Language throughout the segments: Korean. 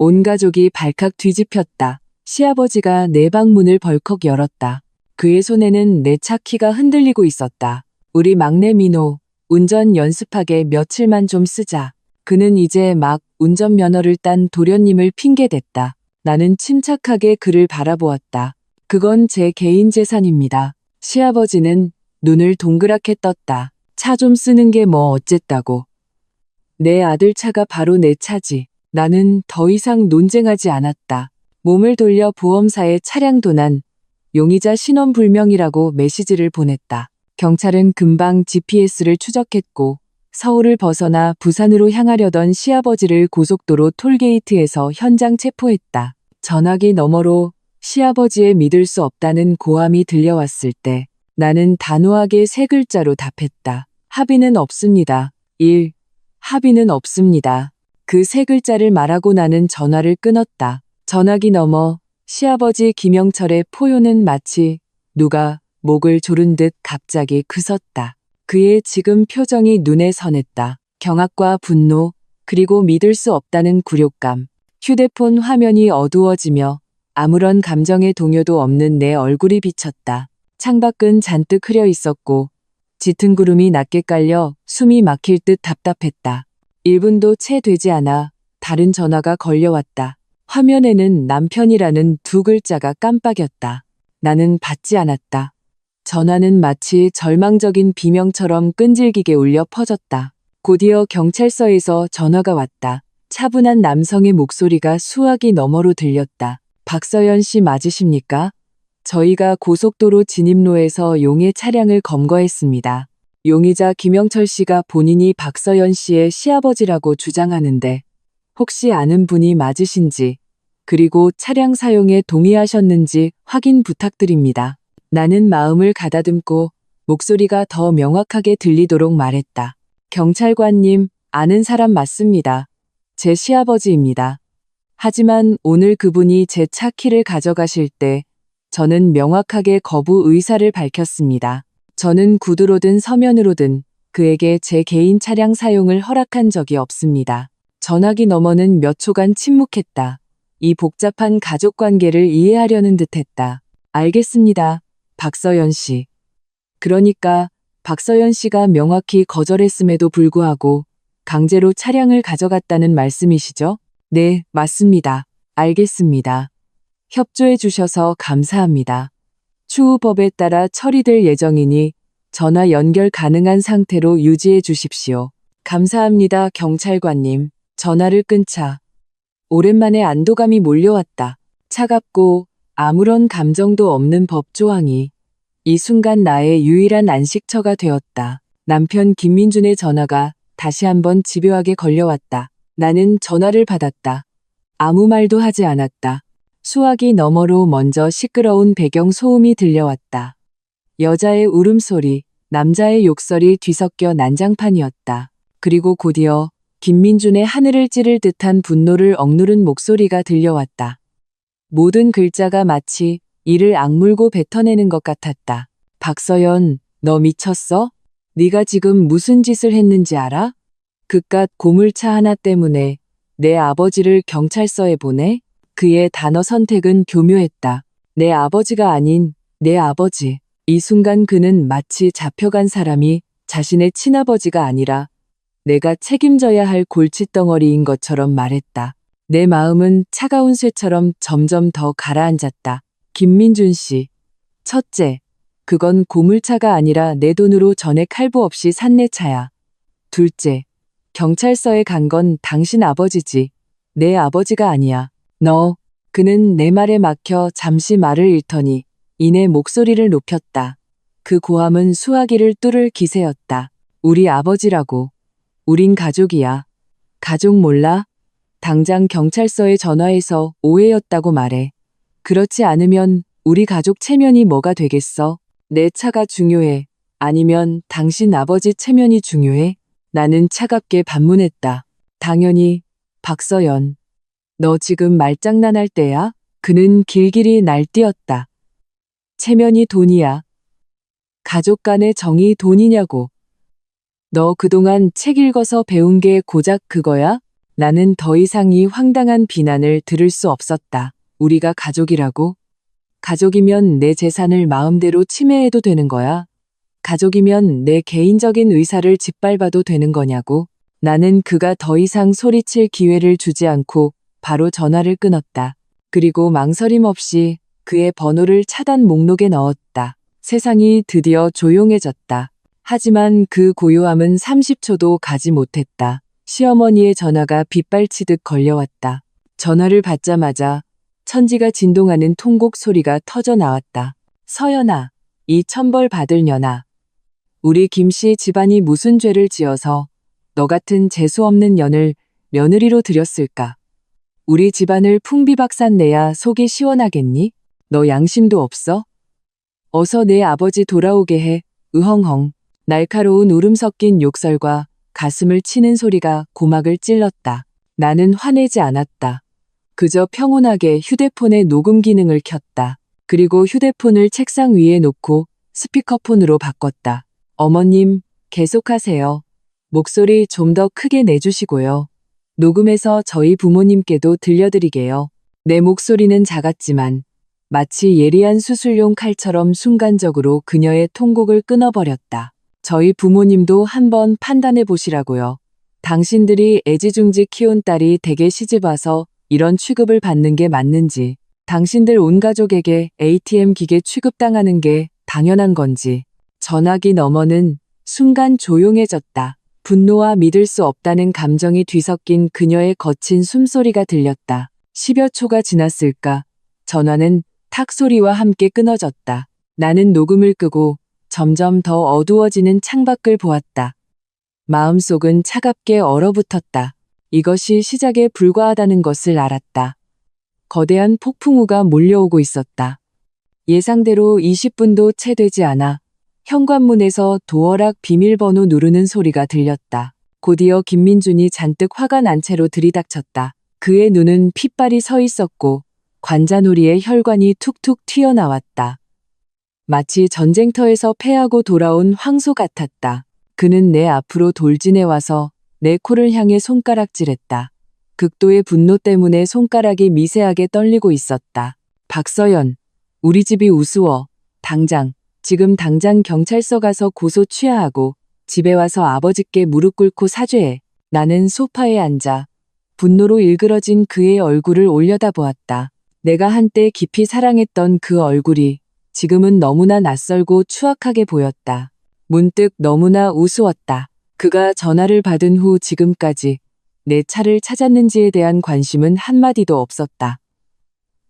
온 가족이 발칵 뒤집혔다. 시아버지가 내 방 문을 벌컥 열었다. 그의 손에는 내 차 키가 흔들리고 있었다. 우리 막내 민호, 운전 연습하게 며칠만 좀 쓰자. 그는 이제 막 운전면허를 딴 도련님을 핑계댔다. 나는 침착하게 그를 바라보았다. 그건 제 개인 재산입니다. 시아버지는 눈을 동그랗게 떴다. 차 좀 쓰는 게 뭐 어쨌다고. 내 아들 차가 바로 내 차지. 나는 더 이상 논쟁하지 않았다. 몸을 돌려 보험사에 차량 도난, 용의자 신원불명이라고 메시지를 보냈다. 경찰은 금방 GPS를 추적했고 서울을 벗어나 부산으로 향하려던 시아버지를 고속도로 톨게이트에서 현장 체포했다. 전화기 너머로 시아버지의 믿을 수 없다는 고함이 들려왔을 때 나는 단호하게 세 글자로 답했다. 합의는 없습니다. 합의는 없습니다. 그 세 글자를 말하고 나는 전화를 끊었다. 전화기 너머 시아버지 김영철의 포효는 마치 누가 목을 조른 듯 갑자기 크섰다. 그의 지금 표정이 눈에 선했다. 경악과 분노, 그리고 믿을 수 없다는 굴욕감. 휴대폰 화면이 어두워지며 아무런 감정의 동요도 없는 내 얼굴이 비쳤다. 창밖은 잔뜩 흐려 있었고 짙은 구름이 낮게 깔려 숨이 막힐 듯 답답했다. 1분도 채 되지 않아 다른 전화가 걸려왔다. 화면에는 남편이라는 두 글자가 깜빡였다. 나는 받지 않았다. 전화는 마치 절망적인 비명처럼 끈질기게 울려 퍼졌다. 곧이어 경찰서에서 전화가 왔다. 차분한 남성의 목소리가 수화기 너머로 들렸다. 박서연 씨 맞으십니까? 저희가 고속도로 진입로에서 용의 차량을 검거했습니다. 용의자 김영철 씨가 본인이 박서연 씨의 시아버지라고 주장하는데 혹시 아는 분이 맞으신지 그리고 차량 사용에 동의하셨는지 확인 부탁드립니다. 나는 마음을 가다듬고 목소리가 더 명확하게 들리도록 말했다. 경찰관님, 아는 사람 맞습니다. 제 시아버지입니다. 하지만 오늘 그분이 제 차 키를 가져가실 때 저는 명확하게 거부 의사를 밝혔습니다. 저는 구두로든 서면으로든 그에게 제 개인 차량 사용을 허락한 적이 없습니다. 전화기 너머는 몇 초간 침묵했다. 이 복잡한 가족 관계를 이해하려는 듯했다. 알겠습니다. 박서연 씨. 그러니까 박서연 씨가 명확히 거절했음에도 불구하고 강제로 차량을 가져갔다는 말씀이시죠? 네, 맞습니다. 알겠습니다. 협조해 주셔서 감사합니다. 추후 법에 따라 처리될 예정이니 전화 연결 가능한 상태로 유지해 주십시오. 감사합니다, 경찰관님. 전화를 끊자 오랜만에 안도감이 몰려왔다. 차갑고 아무런 감정도 없는 법조항이 이 순간 나의 유일한 안식처가 되었다. 남편 김민준의 전화가 다시 한번 집요하게 걸려왔다. 나는 전화를 받았다. 아무 말도 하지 않았다. 수화기 너머로 먼저 시끄러운 배경 소음이 들려왔다. 여자의 울음소리, 남자의 욕설이 뒤섞여 난장판이었다. 그리고 곧이어 김민준의 하늘을 찌를 듯한 분노를 억누른 목소리가 들려왔다. 모든 글자가 마치 이를 악물고 뱉어내는 것 같았다. 박서연, 너 미쳤어? 네가 지금 무슨 짓을 했는지 알아? 그깟 고물차 하나 때문에 내 아버지를 경찰서에 보내? 그의 단어 선택은 교묘했다. 내 아버지가 아닌 내 아버지. 이 순간 그는 마치 잡혀간 사람이 자신의 친아버지가 아니라 내가 책임져야 할 골칫덩어리인 것처럼 말했다. 내 마음은 차가운 쇠처럼 점점 더 가라앉았다. 김민준 씨. 첫째, 그건 고물차가 아니라 내 돈으로 전에 칼부 없이 산 내 차야. 둘째, 경찰서에 간 건 당신 아버지지. 내 아버지가 아니야. 그는 내 말에 막혀 잠시 말을 잃더니 이내 목소리를 높였다. 그 고함은 수화기를 뚫을 기세였다. 우리 아버지라고. 우린 가족이야. 가족 몰라? 당장 경찰서에 전화해서 오해였다고 말해. 그렇지 않으면 우리 가족 체면이 뭐가 되겠어? 내 차가 중요해? 아니면 당신 아버지 체면이 중요해? 나는 차갑게 반문했다. 당연히, 박서연. 너 지금 말장난할 때야? 그는 길길이 날뛰었다. 체면이 돈이야. 가족 간의 정이 돈이냐고. 너 그동안 책 읽어서 배운 게 고작 그거야? 나는 더 이상 이 황당한 비난을 들을 수 없었다. 우리가 가족이라고? 가족이면 내 재산을 마음대로 침해해도 되는 거야? 가족이면 내 개인적인 의사를 짓밟아도 되는 거냐고? 나는 그가 더 이상 소리칠 기회를 주지 않고 바로 전화를 끊었다. 그리고 망설임 없이 그의 번호를 차단 목록에 넣었다. 세상이 드디어 조용해졌다. 하지만 그 고요함은 30초도 가지 못했다. 시어머니의 전화가 빗발치듯 걸려왔다. 전화를 받자마자 천지가 진동하는 통곡 소리가 터져 나왔다. 서연아, 이 천벌 받을 년아. 우리 김씨 집안이 무슨 죄를 지어서 너 같은 재수 없는 년을 며느리로 들였을까? 우리 집안을 풍비박산 내야 속이 시원하겠니? 너 양심도 없어? 어서 내 아버지 돌아오게 해. 으헝헝. 날카로운 울음 섞인 욕설과 가슴을 치는 소리가 고막을 찔렀다. 나는 화내지 않았다. 그저 평온하게 휴대폰의 녹음 기능을 켰다. 그리고 휴대폰을 책상 위에 놓고 스피커폰으로 바꿨다. 어머님, 계속하세요. 목소리 좀 더 크게 내주시고요. 녹음해서 저희 부모님께도 들려드리게요. 내 목소리는 작았지만 마치 예리한 수술용 칼처럼 순간적으로 그녀의 통곡을 끊어버렸다. 저희 부모님도 한번 판단해 보시라고요. 당신들이 애지중지 키운 딸이 댁에 시집와서 이런 취급을 받는 게 맞는지, 당신들 온 가족에게 ATM 기계 취급당하는 게 당연한 건지. 전화기 너머는 순간 조용해졌다. 분노와 믿을 수 없다는 감정이 뒤섞인 그녀의 거친 숨소리가 들렸다. 10여 초가 지났을까? 전화는 탁 소리와 함께 끊어졌다. 나는 녹음을 끄고 점점 더 어두워지는 창밖을 보았다. 마음속은 차갑게 얼어붙었다. 이것이 시작에 불과하다는 것을 알았다. 거대한 폭풍우가 몰려오고 있었다. 예상대로 20분도 채 되지 않아 현관문에서 도어락 비밀번호 누르는 소리가 들렸다. 곧이어 김민준이 잔뜩 화가 난 채로 들이닥쳤다. 그의 눈은 핏발이 서 있었고 관자놀이에 혈관이 툭툭 튀어나왔다. 마치 전쟁터에서 패하고 돌아온 황소 같았다. 그는 내 앞으로 돌진해 와서 내 코를 향해 손가락질했다. 극도의 분노 때문에 손가락이 미세하게 떨리고 있었다. 박서연, 우리 집이 우스워. 지금 당장 경찰서 가서 고소 취하하고 집에 와서 아버지께 무릎 꿇고 사죄해. 나는 소파에 앉아 분노로 일그러진 그의 얼굴을 올려다보았다. 내가 한때 깊이 사랑했던 그 얼굴이 지금은 너무나 낯설고 추악하게 보였다. 문득 너무나 우스웠다. 그가 전화를 받은 후 지금까지 내 차를 찾았는지에 대한 관심은 한마디도 없었다.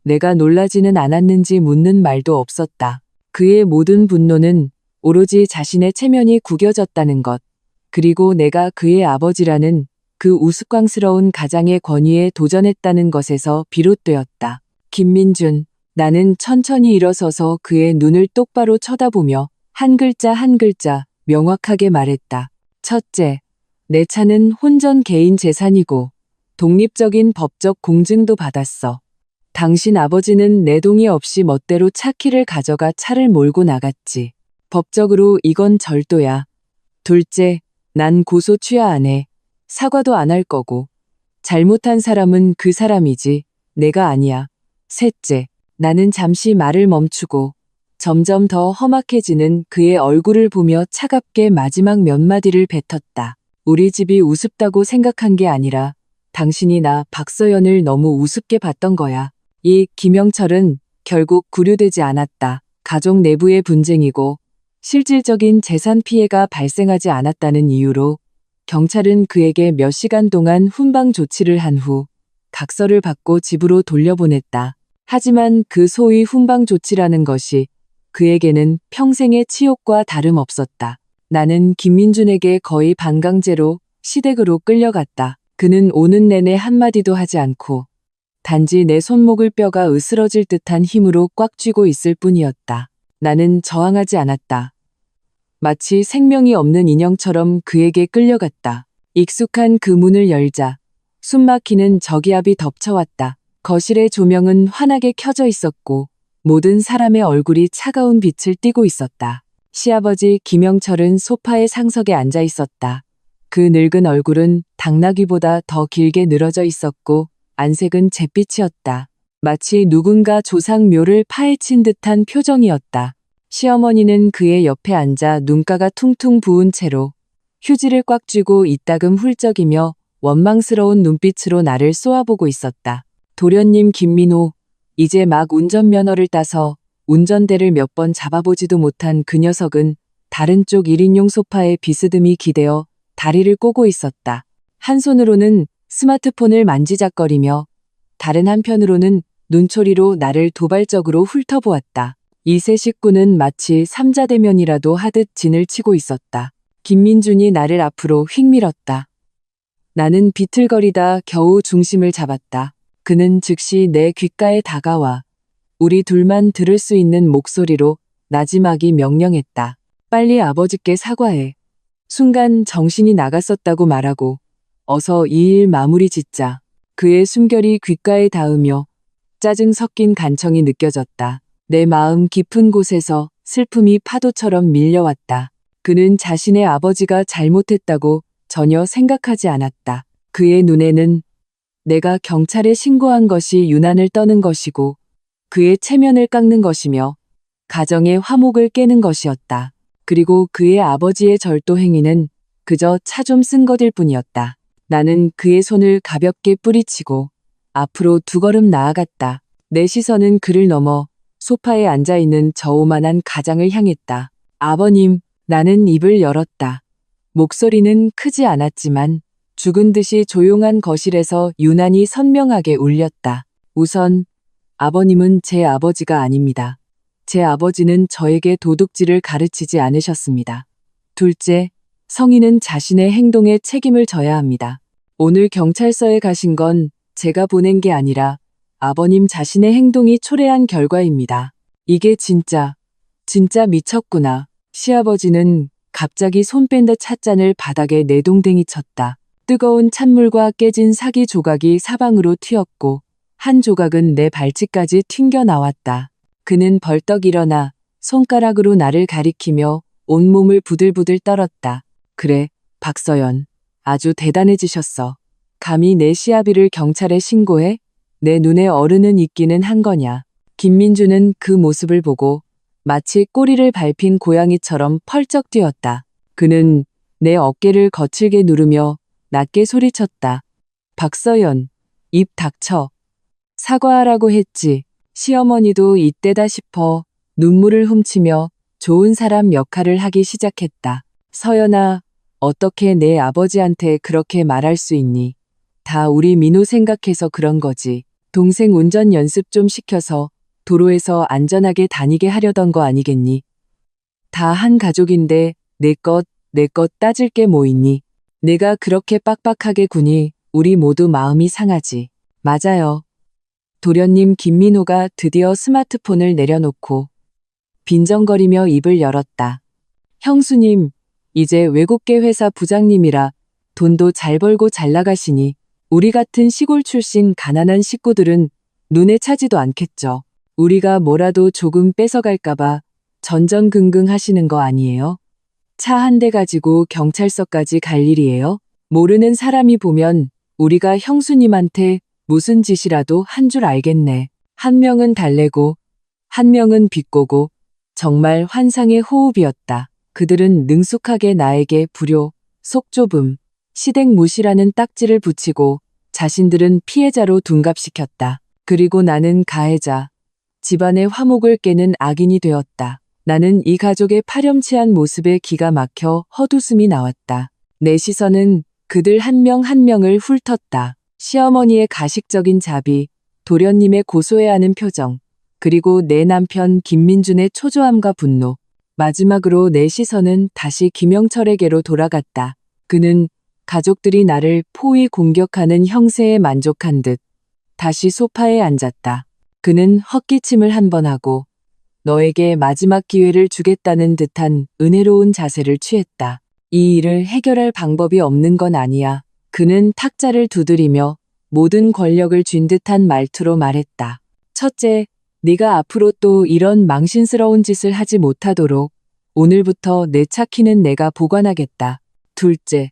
내가 놀라지는 않았는지 묻는 말도 없었다. 그의 모든 분노는 오로지 자신의 체면이 구겨졌다는 것, 그리고 내가 그의 아버지라는 그 우스꽝스러운 가장의 권위에 도전했다는 것에서 비롯되었다. 김민준, 나는 천천히 일어서서 그의 눈을 똑바로 쳐다보며 한 글자 한 글자 명확하게 말했다. 첫째, 내 차는 혼전 개인 재산이고 독립적인 법적 공증도 받았어. 당신 아버지는 내 동의 없이 멋대로 차 키를 가져가 차를 몰고 나갔지. 법적으로 이건 절도야. 둘째, 난 고소 취하 안 해. 사과도 안 할 거고. 잘못한 사람은 그 사람이지 내가 아니야. 셋째, 나는 잠시 말을 멈추고 점점 더 험악해지는 그의 얼굴을 보며 차갑게 마지막 몇 마디를 뱉었다. 우리 집이 우습다고 생각한 게 아니라 당신이 나 박서연을 너무 우습게 봤던 거야. 이 김영철은 결국 구류되지 않았다. 가족 내부의 분쟁이고 실질적인 재산 피해가 발생하지 않았다는 이유로 경찰은 그에게 몇 시간 동안 훈방 조치를 한 후 각서를 받고 집으로 돌려보냈다. 하지만 그 소위 훈방 조치라는 것이 그에게는 평생의 치욕과 다름없었다. 나는 김민준에게 거의 반강제로 시댁으로 끌려갔다. 그는 오는 내내 한마디도 하지 않고 단지 내 손목을 뼈가 으스러질 듯한 힘으로 꽉 쥐고 있을 뿐이었다. 나는 저항하지 않았다. 마치 생명이 없는 인형처럼 그에게 끌려갔다. 익숙한 그 문을 열자 숨막히는 저기압이 덮쳐왔다. 거실의 조명은 환하게 켜져 있었고 모든 사람의 얼굴이 차가운 빛을 띠고 있었다. 시아버지 김영철은 소파의 상석에 앉아 있었다. 그 늙은 얼굴은 당나귀보다 더 길게 늘어져 있었고 안색은 잿빛이었다. 마치 누군가 조상묘를 파헤친 듯한 표정이었다. 시어머니는 그의 옆에 앉아 눈가가 퉁퉁 부은 채로 휴지를 꽉 쥐고 이따금 훌쩍이며 원망스러운 눈빛으로 나를 쏘아보고 있었다. 도련님 김민호, 이제 막 운전면허를 따서 운전대를 몇 번 잡아보지도 못한 그 녀석은 다른 쪽 1인용 소파에 비스듬히 기대어 다리를 꼬고 있었다. 한 손으로는 스마트폰을 만지작거리며 다른 한편으로는 눈초리로 나를 도발적으로 훑어보았다. 이 세 식구는 마치 삼자대면이라도 하듯 진을 치고 있었다. 김민준이 나를 앞으로 휙 밀었다. 나는 비틀거리다 겨우 중심을 잡았다. 그는 즉시 내 귓가에 다가와 우리 둘만 들을 수 있는 목소리로 나지막이 명령했다. 빨리 아버지께 사과해. 순간 정신이 나갔었다고 말하고 어서 이 일 마무리 짓자. 그의 숨결이 귓가에 닿으며 짜증 섞인 간청이 느껴졌다. 내 마음 깊은 곳에서 슬픔이 파도처럼 밀려왔다. 그는 자신의 아버지가 잘못했다고 전혀 생각하지 않았다. 그의 눈에는 내가 경찰에 신고한 것이 유난을 떠는 것이고 그의 체면을 깎는 것이며 가정의 화목을 깨는 것이었다. 그리고 그의 아버지의 절도 행위는 그저 차 좀 쓴 것일 뿐이었다. 나는 그의 손을 가볍게 뿌리치고 앞으로 두 걸음 나아갔다. 내 시선은 그를 넘어 소파에 앉아있는 저오만한 가장을 향했다. 아버님, 나는 입을 열었다. 목소리는 크지 않았지만 죽은 듯이 조용한 거실에서 유난히 선명하게 울렸다. 우선 아버님은 제 아버지가 아닙니다. 제 아버지는 저에게 도둑질을 가르치지 않으셨습니다. 둘째, 성인은 자신의 행동에 책임을 져야 합니다. 오늘 경찰서에 가신 건 제가 보낸 게 아니라 아버님 자신의 행동이 초래한 결과입니다. 이게 진짜 미쳤구나. 시아버지는 갑자기 손 뺀 듯 찻잔을 바닥에 내동댕이 쳤다. 뜨거운 찬물과 깨진 사기 조각이 사방으로 튀었고 한 조각은 내 발치까지 튕겨 나왔다. 그는 벌떡 일어나 손가락으로 나를 가리키며 온몸을 부들부들 떨었다. 그래, 박서연. 아주 대단해지셨어. 감히 내 시아비를 경찰에 신고해? 내 눈에 어른은 있기는 한 거냐. 김민주는 그 모습을 보고 마치 꼬리를 밟힌 고양이처럼 펄쩍 뛰었다. 그는 내 어깨를 거칠게 누르며 낮게 소리쳤다. 박서연, 입 닥쳐. 사과하라고 했지. 시어머니도 이때다 싶어 눈물을 훔치며 좋은 사람 역할을 하기 시작했다. 서연아, 어떻게 내 아버지한테 그렇게 말할 수 있니? 다 우리 민호 생각해서 그런 거지. 동생 운전 연습 좀 시켜서 도로에서 안전하게 다니게 하려던 거 아니겠니? 다 한 가족인데 내 것 따질 게 뭐 있니? 내가 그렇게 빡빡하게 구니 우리 모두 마음이 상하지. 맞아요. 도련님 김민호가 드디어 스마트폰을 내려놓고 빈정거리며 입을 열었다. 형수님, 이제 외국계 회사 부장님이라 돈도 잘 벌고 잘 나가시니 우리 같은 시골 출신 가난한 식구들은 눈에 차지도 않겠죠. 우리가 뭐라도 조금 뺏어갈까봐 전전긍긍 하시는 거 아니에요? 차 한 대 가지고 경찰서까지 갈 일이에요? 모르는 사람이 보면 우리가 형수님한테 무슨 짓이라도 한 줄 알겠네. 한 명은 달래고 한 명은 비꼬고 정말 환상의 호흡이었다. 그들은 능숙하게 나에게 불효, 속 좁음, 시댁 무시라는 딱지를 붙이고 자신들은 피해자로 둔갑시켰다. 그리고 나는 가해자, 집안의 화목을 깨는 악인이 되었다. 나는 이 가족의 파렴치한 모습에 기가 막혀 헛웃음이 나왔다. 내 시선은 그들 한 명 한 명을 훑었다. 시어머니의 가식적인 자비, 도련님의 고소해하는 표정, 그리고 내 남편 김민준의 초조함과 분노. 마지막으로 내 시선은 다시 김영철에게로 돌아갔다. 그는 가족들이 나를 포위 공격하는 형세에 만족한 듯 다시 소파에 앉았다. 그는 헛기침을 한 번 하고 너에게 마지막 기회를 주겠다는 듯한 은혜로운 자세를 취했다. 이 일을 해결할 방법이 없는 건 아니야. 그는 탁자를 두드리며 모든 권력을 쥔 듯한 말투로 말했다. 첫째, 네가 앞으로 또 이런 망신스러운 짓을 하지 못하도록 오늘부터 내 차 키는 내가 보관하겠다. 둘째,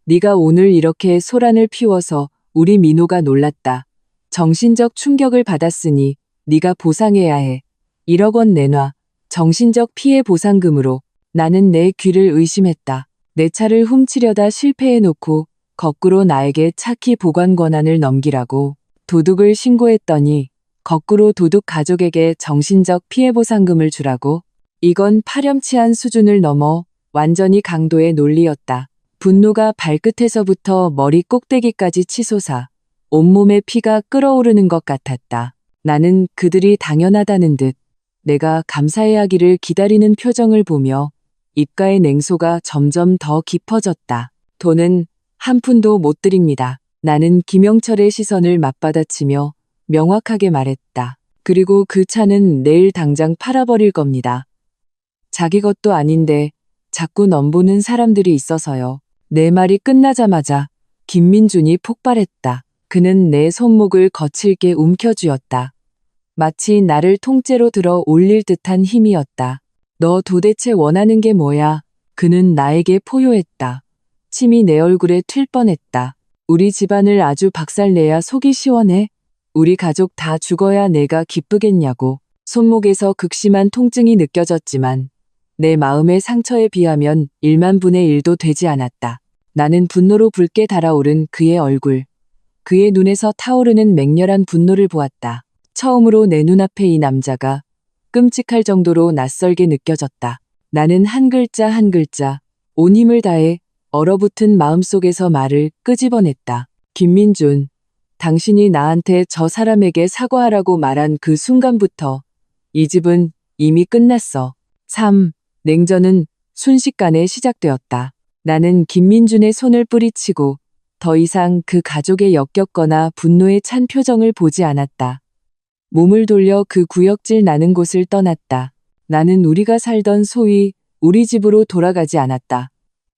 네가 오늘 이렇게 소란을 피워서 우리 민호가 놀랐다. 정신적 충격을 받았으니 네가 보상해야 해. 1억 원 내놔. 정신적 피해 보상금으로. 나는 내 귀를 의심했다. 내 차를 훔치려다 실패해놓고 거꾸로 나에게 차키 보관 권한을 넘기라고 도둑을 신고했더니 거꾸로 도둑 가족에게 정신적 피해 보상금을 주라고. 이건 파렴치한 수준을 넘어 완전히 강도의 논리였다. 분노가 발끝에서부터 머리 꼭대기까지 치솟아 온몸에 피가 끓어오르는 것 같았다. 나는 그들이 당연하다는 듯 내가 감사해야 하기를 기다리는 표정을 보며 입가의 냉소가 점점 더 깊어졌다. 돈은 한 푼도 못 드립니다. 나는 김영철의 시선을 맞받아치며 명확하게 말했다. 그리고 그 차는 내일 당장 팔아버릴 겁니다. 자기 것도 아닌데 자꾸 넘보는 사람들이 있어서요. 내 말이 끝나자마자 김민준이 폭발했다. 그는 내 손목을 거칠게 움켜쥐었다. 마치 나를 통째로 들어 올릴 듯한 힘이었다. 너 도대체 원하는 게 뭐야? 그는 나에게 포효했다. 침이 내 얼굴에 튈 뻔했다. 우리 집안을 아주 박살내야 속이 시원해? 우리 가족 다 죽어야 내가 기쁘겠냐고. 손목에서 극심한 통증이 느껴졌지만 내 마음의 상처에 비하면 1만 분의 1도 되지 않았다. 나는 분노로 붉게 달아오른 그의 얼굴, 그의 눈에서 타오르는 맹렬한 분노를 보았다. 처음으로 내 눈앞에 이 남자가 끔찍할 정도로 낯설게 느껴졌다. 나는 한 글자 한 글자 온 힘을 다해 얼어붙은 마음속에서 말을 끄집어냈다. 김민준, 당신이 나한테 저 사람에게 사과하라고 말한 그 순간부터 이 집은 이미 끝났어. 3. 냉전은 순식간에 시작되었다. 나는 김민준의 손을 뿌리치고 더 이상 그 가족의 역겹거나 분노에 찬 표정을 보지 않았다. 몸을 돌려 그 구역질 나는 곳을 떠났다. 나는 우리가 살던 소위 우리 집으로 돌아가지 않았다.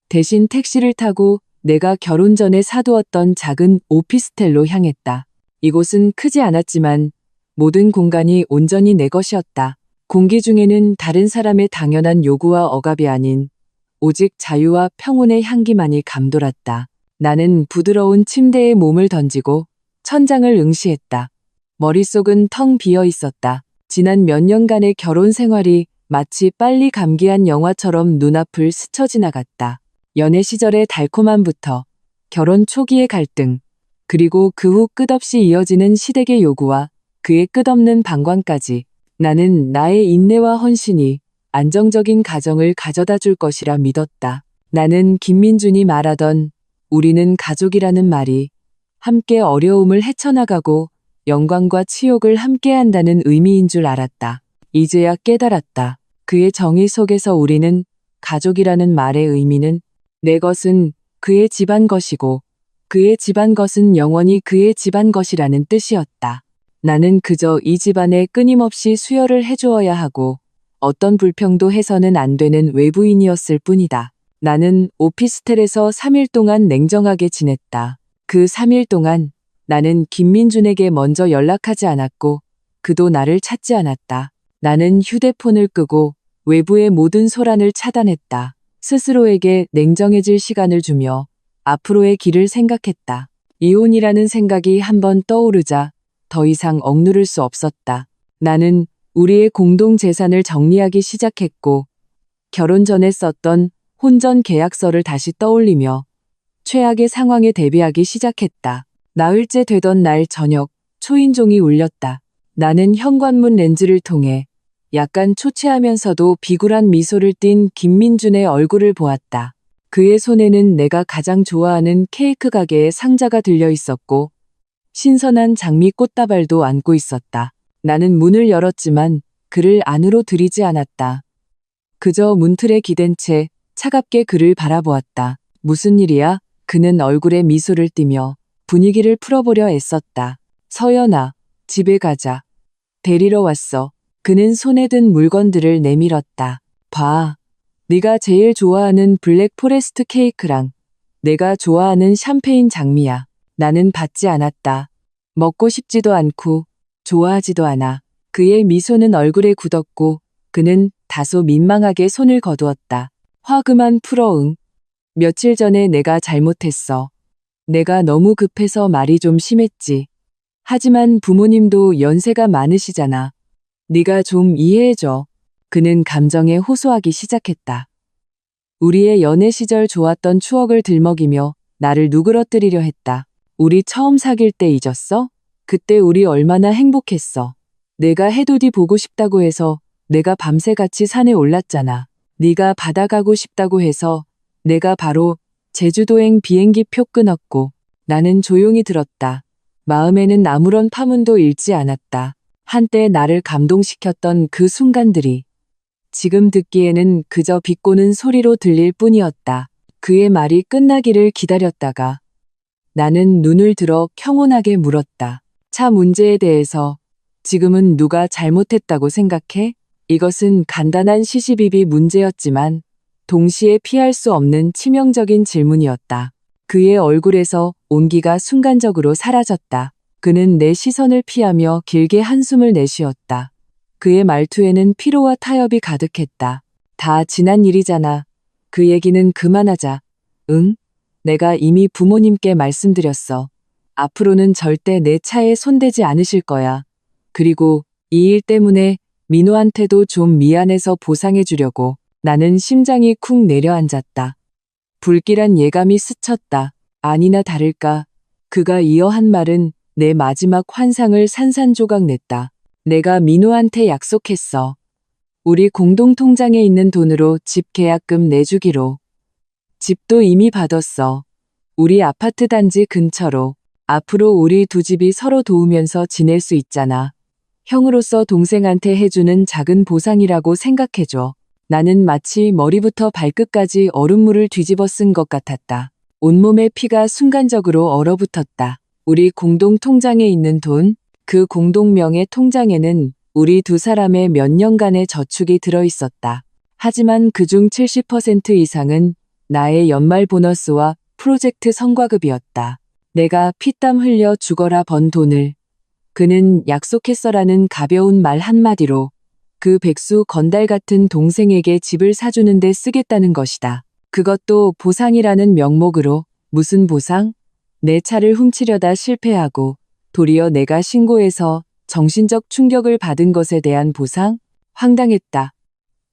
대신 택시를 타고 내가 결혼 전에 사두었던 작은 오피스텔로 향했다. 이곳은 크지 않았지만 모든 공간이 온전히 내 것이었다. 공기 중에는 다른 사람의 당연한 요구와 억압이 아닌 오직 자유와 평온의 향기만이 감돌았다. 나는 부드러운 침대에 몸을 던지고 천장을 응시했다. 머릿속은 텅 비어 있었다. 지난 몇 년간의 결혼 생활이 마치 빨리 감기한 영화처럼 눈앞을 스쳐 지나갔다. 연애 시절의 달콤함부터 결혼 초기의 갈등, 그리고 그 후 끝없이 이어지는 시댁의 요구와 그의 끝없는 방관까지. 나는 나의 인내와 헌신이 안정적인 가정을 가져다 줄 것이라 믿었다. 나는 김민준이 말하던 우리는 가족이라는 말이 함께 어려움을 헤쳐나가고 영광과 치욕을 함께한다는 의미인 줄 알았다. 이제야 깨달았다. 그의 정의 속에서 우리는 가족이라는 말의 의미는 내 것은 그의 집안 것이고 그의 집안 것은 영원히 그의 집안 것이라는 뜻이었다. 나는 그저 이 집안에 끊임없이 수혈을 해주어야 하고 어떤 불평도 해서는 안 되는 외부인이었을 뿐이다. 나는 오피스텔에서 3일 동안 냉정하게 지냈다. 그 3일 동안 나는 김민준에게 먼저 연락하지 않았고 그도 나를 찾지 않았다. 나는 휴대폰을 끄고 외부의 모든 소란을 차단했다. 스스로에게 냉정해질 시간을 주며 앞으로의 길을 생각했다. 이혼이라는 생각이 한번 떠오르자 더 이상 억누를 수 없었다. 나는 우리의 공동 재산을 정리하기 시작했고 결혼 전에 썼던 혼전 계약서를 다시 떠올리며 최악의 상황에 대비하기 시작했다. 나흘째 되던 날 저녁 초인종이 울렸다. 나는 현관문 렌즈를 통해 약간 초췌하면서도 비굴한 미소를 띤 김민준의 얼굴을 보았다. 그의 손에는 내가 가장 좋아하는 케이크 가게의 상자가 들려 있었고 신선한 장미 꽃다발도 안고 있었다. 나는 문을 열었지만 그를 안으로 들이지 않았다. 그저 문틀에 기댄 채 차갑게 그를 바라보았다. 무슨 일이야? 그는 얼굴에 미소를 띠며 분위기를 풀어보려 애썼다. 서연아, 집에 가자. 데리러 왔어. 그는 손에 든 물건들을 내밀었다. 봐. 네가 제일 좋아하는 블랙 포레스트 케이크랑 내가 좋아하는 샴페인 장미야. 나는 받지 않았다. 먹고 싶지도 않고 좋아하지도 않아. 그의 미소는 얼굴에 굳었고 그는 다소 민망하게 손을 거두었다. 화 그만 풀어 응. 며칠 전에 내가 잘못했어. 내가 너무 급해서 말이 좀 심했지. 하지만 부모님도 연세가 많으시잖아. 네가 좀 이해해줘. 그는 감정에 호소하기 시작했다. 우리의 연애 시절 좋았던 추억을 들먹이며 나를 누그러뜨리려 했다. 우리 처음 사귈 때 잊었어? 그때 우리 얼마나 행복했어. 내가 해돋이 보고 싶다고 해서 내가 밤새 같이 산에 올랐잖아. 네가 바다 가고 싶다고 해서 내가 바로 제주도행 비행기 표 끊었고 나는 조용히 들었다. 마음에는 아무런 파문도 일지 않았다. 한때 나를 감동시켰던 그 순간들이 지금 듣기에는 그저 비꼬는 소리로 들릴 뿐이었다. 그의 말이 끝나기를 기다렸다가 나는 눈을 들어 평온하게 물었다. 차 문제에 대해서 지금은 누가 잘못했다고 생각해? 이것은 간단한 시시비비 문제였지만 동시에 피할 수 없는 치명적인 질문이었다. 그의 얼굴에서 온기가 순간적으로 사라졌다. 그는 내 시선을 피하며 길게 한숨을 내쉬었다. 그의 말투에는 피로와 타협이 가득했다. 다 지난 일이잖아. 그 얘기는 그만하자. 응? 내가 이미 부모님께 말씀드렸어. 앞으로는 절대 내 차에 손대지 않으실 거야. 그리고 이 일 때문에 민호한테도 좀 미안해서 보상해 주려고. 나는 심장이 쿵 내려앉았다. 불길한 예감이 스쳤다. 아니나 다를까. 그가 이어 한 말은 내 마지막 환상을 산산조각 냈다. 내가 민호한테 약속했어. 우리 공동 통장에 있는 돈으로 집 계약금 내주기로. 집도 이미 받았어. 우리 아파트 단지 근처로. 앞으로 우리 두 집이 서로 도우면서 지낼 수 있잖아. 형으로서 동생한테 해주는 작은 보상이라고 생각해줘. 나는 마치 머리부터 발끝까지 얼음물을 뒤집어 쓴 것 같았다. 온몸의 피가 순간적으로 얼어붙었다. 우리 공동 통장에 있는 돈, 그 공동명의 통장에는 우리 두 사람의 몇 년간의 저축이 들어있었다. 하지만 그중 70% 이상은 나의 연말 보너스와 프로젝트 성과급이었다. 내가 피땀 흘려 죽어라 번 돈을. 그는 약속했어라는 가벼운 말 한마디로 그 백수 건달 같은 동생에게 집을 사주는데 쓰겠다는 것이다. 그것도 보상이라는 명목으로. 무슨 보상? 내 차를 훔치려다 실패하고 도리어 내가 신고해서 정신적 충격을 받은 것에 대한 보상? 황당했다.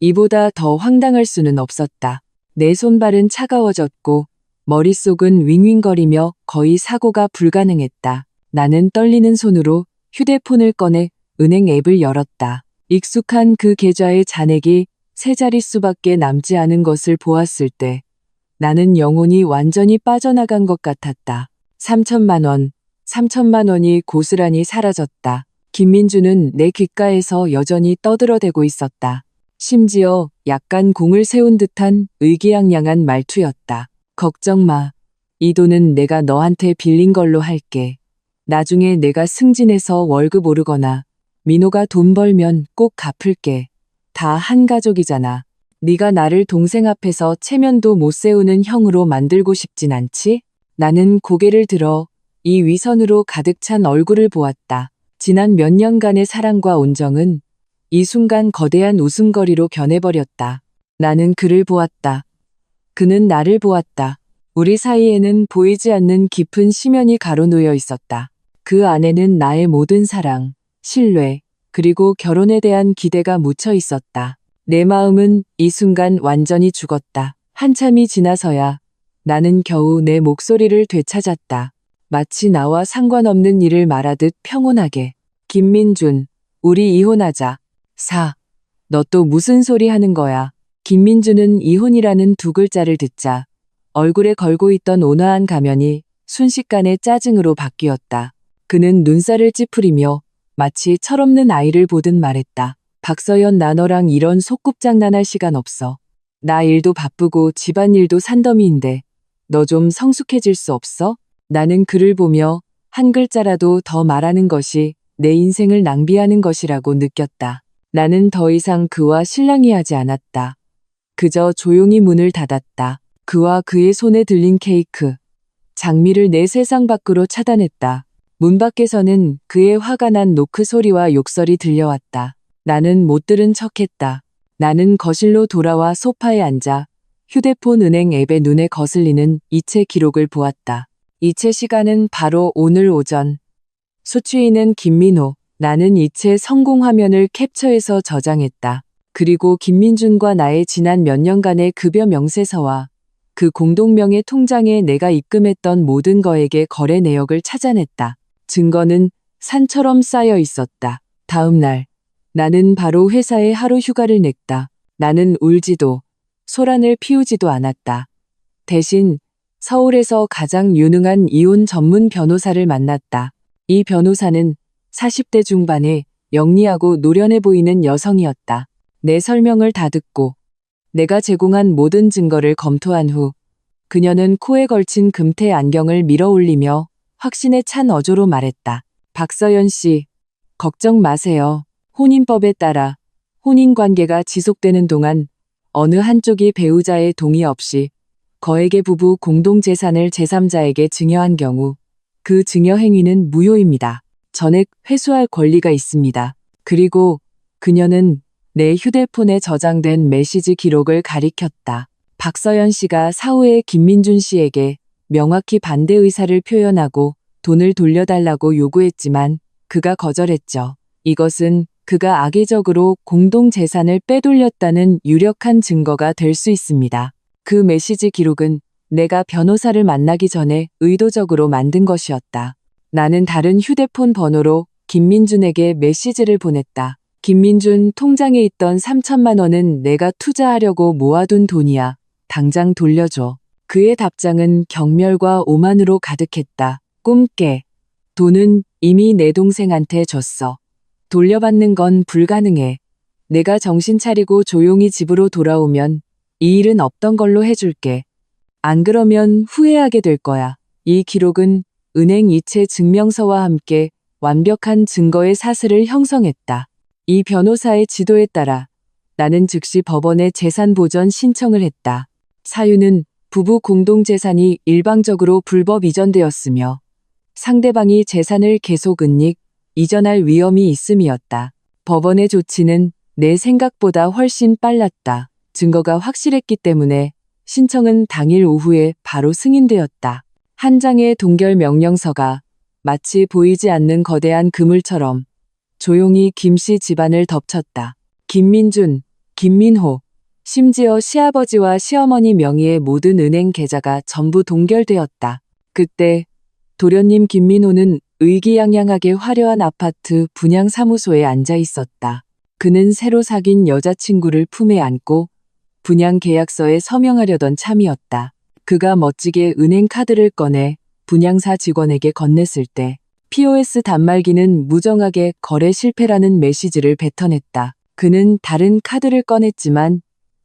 이보다 더 황당할 수는 없었다. 내 손발은 차가워졌고 머릿속은 윙윙거리며 거의 사고가 불가능했다. 나는 떨리는 손으로 휴대폰을 꺼내 은행 앱을 열었다. 익숙한 그 계좌의 잔액이 세 자릿수밖에 남지 않은 것을 보았을 때 나는 영혼이 완전히 빠져나간 것 같았다. 3천만 원, 3천만 원이 고스란히 사라졌다. 김민주는 내 귓가에서 여전히 떠들어대고 있었다. 심지어 약간 공을 세운 듯한 의기양양한 말투였다. 걱정 마. 이 돈은 내가 너한테 빌린 걸로 할게. 나중에 내가 승진해서 월급 오르거나 민호가 돈 벌면 꼭 갚을게. 다 한 가족이잖아. 네가 나를 동생 앞에서 체면도 못 세우는 형으로 만들고 싶진 않지? 나는 고개를 들어 이 위선으로 가득 찬 얼굴을 보았다. 지난 몇 년간의 사랑과 온정은 이 순간 거대한 웃음거리로 변해버렸다. 나는 그를 보았다. 그는 나를 보았다. 우리 사이에는 보이지 않는 깊은 심연이 가로놓여 있었다. 그 안에는 나의 모든 사랑, 신뢰, 그리고 결혼에 대한 기대가 묻혀 있었다. 내 마음은 이 순간 완전히 죽었다. 한참이 지나서야 나는 겨우 내 목소리를 되찾았다. 마치 나와 상관없는 일을 말하듯 평온하게. 김민준, 우리 이혼하자. 너 또 무슨 소리 하는 거야? 김민준은 이혼이라는 두 글자를 듣자 얼굴에 걸고 있던 온화한 가면이 순식간에 짜증으로 바뀌었다. 그는 눈살을 찌푸리며 마치 철없는 아이를 보듯 말했다. 박서연, 나 너랑 이런 소꿉장난할 시간 없어. 나 일도 바쁘고 집안일도 산더미인데 너 좀 성숙해질 수 없어? 나는 그를 보며 한 글자라도 더 말하는 것이 내 인생을 낭비하는 것이라고 느꼈다. 나는 더 이상 그와 실랑이하지 않았다. 그저 조용히 문을 닫았다. 그와 그의 손에 들린 케이크, 장미를 내 세상 밖으로 차단했다. 문 밖에서는 그의 화가 난 노크 소리와 욕설이 들려왔다. 나는 못 들은 척했다. 나는 거실로 돌아와 소파에 앉아 휴대폰 은행 앱에 눈에 거슬리는 이체 기록을 보았다. 이체 시간은 바로 오늘 오전. 수취인은 김민호. 나는 이체 성공 화면을 캡처해서 저장했다. 그리고 김민준과 나의 지난 몇 년간의 급여 명세서와 그 공동명의 통장에 내가 입금했던 모든 거액의 거래 내역을 찾아냈다. 증거는 산처럼 쌓여 있었다. 다음 날, 나는 바로 회사에 하루 휴가를 냈다. 나는 울지도, 소란을 피우지도 않았다. 대신 서울에서 가장 유능한 이혼 전문 변호사를 만났다. 이 변호사는 40대 중반에 영리하고 노련해 보이는 여성이었다. 내 설명을 다 듣고 내가 제공한 모든 증거를 검토한 후 그녀는 코에 걸친 금태 안경을 밀어 올리며 확신에 찬 어조로 말했다. 박서연 씨, 걱정 마세요. 혼인법에 따라 혼인관계가 지속되는 동안 어느 한쪽이 배우자의 동의 없이 거액의 부부 공동재산을 제3자에게 증여한 경우 그 증여 행위는 무효입니다. 전액 회수할 권리가 있습니다. 그리고 그녀는 내 휴대폰에 저장된 메시지 기록을 가리켰다. 박서연 씨가 사후에 김민준 씨에게 명확히 반대 의사를 표현하고 돈을 돌려달라고 요구했지만 그가 거절했죠. 이것은 그가 악의적으로 공동재산을 빼돌렸다는 유력한 증거가 될 수 있습니다. 그 메시지 기록은 내가 변호사를 만나기 전에 의도적으로 만든 것이었다. 나는 다른 휴대폰 번호로 김민준에게 메시지를 보냈다. 김민준, 통장에 있던 3천만 원은 내가 투자하려고 모아둔 돈이야. 당장 돌려줘. 그의 답장은 경멸과 오만으로 가득했다. 꿈깨. 돈은 이미 내 동생한테 줬어. 돌려받는 건 불가능해. 내가 정신 차리고 조용히 집으로 돌아오면 이 일은 없던 걸로 해줄게. 안 그러면 후회하게 될 거야. 이 기록은 은행 이체 증명서와 함께 완벽한 증거의 사슬을 형성했다. 이 변호사의 지도에 따라 나는 즉시 법원에 재산 보전 신청을 했다. 사유는 부부 공동재산이 일방적으로 불법 이전되었으며 상대방이 재산을 계속 이전할 위험이 있음이었다. 법원의 조치는 내 생각보다 훨씬 빨랐다. 증거가 확실했기 때문에 신청은 당일 오후에 바로 승인되었다. 한 장의 동결 명령서가 마치 보이지 않는 거대한 그물처럼 조용히 김씨 집안을 덮쳤다. 김민준, 김민호, 심지어 시아버지와 시어머니 명의의 모든 은행 계좌가 전부 동결되었다. 그때 도련님 김민호는 의기양양하게 화려한 아파트 분양사무소에 앉아 있었다. 그는 새로 사귄 여자친구를 품에 안고 분양 계약서에 서명하려던 참이었다. 그가 멋지게 은행 카드를 꺼내 분양사 직원에게 건넸을 때 POS 단말기는 무정하게 거래 실패라는 메시지를 뱉어냈다. 그는 다른 카드를 꺼냈지만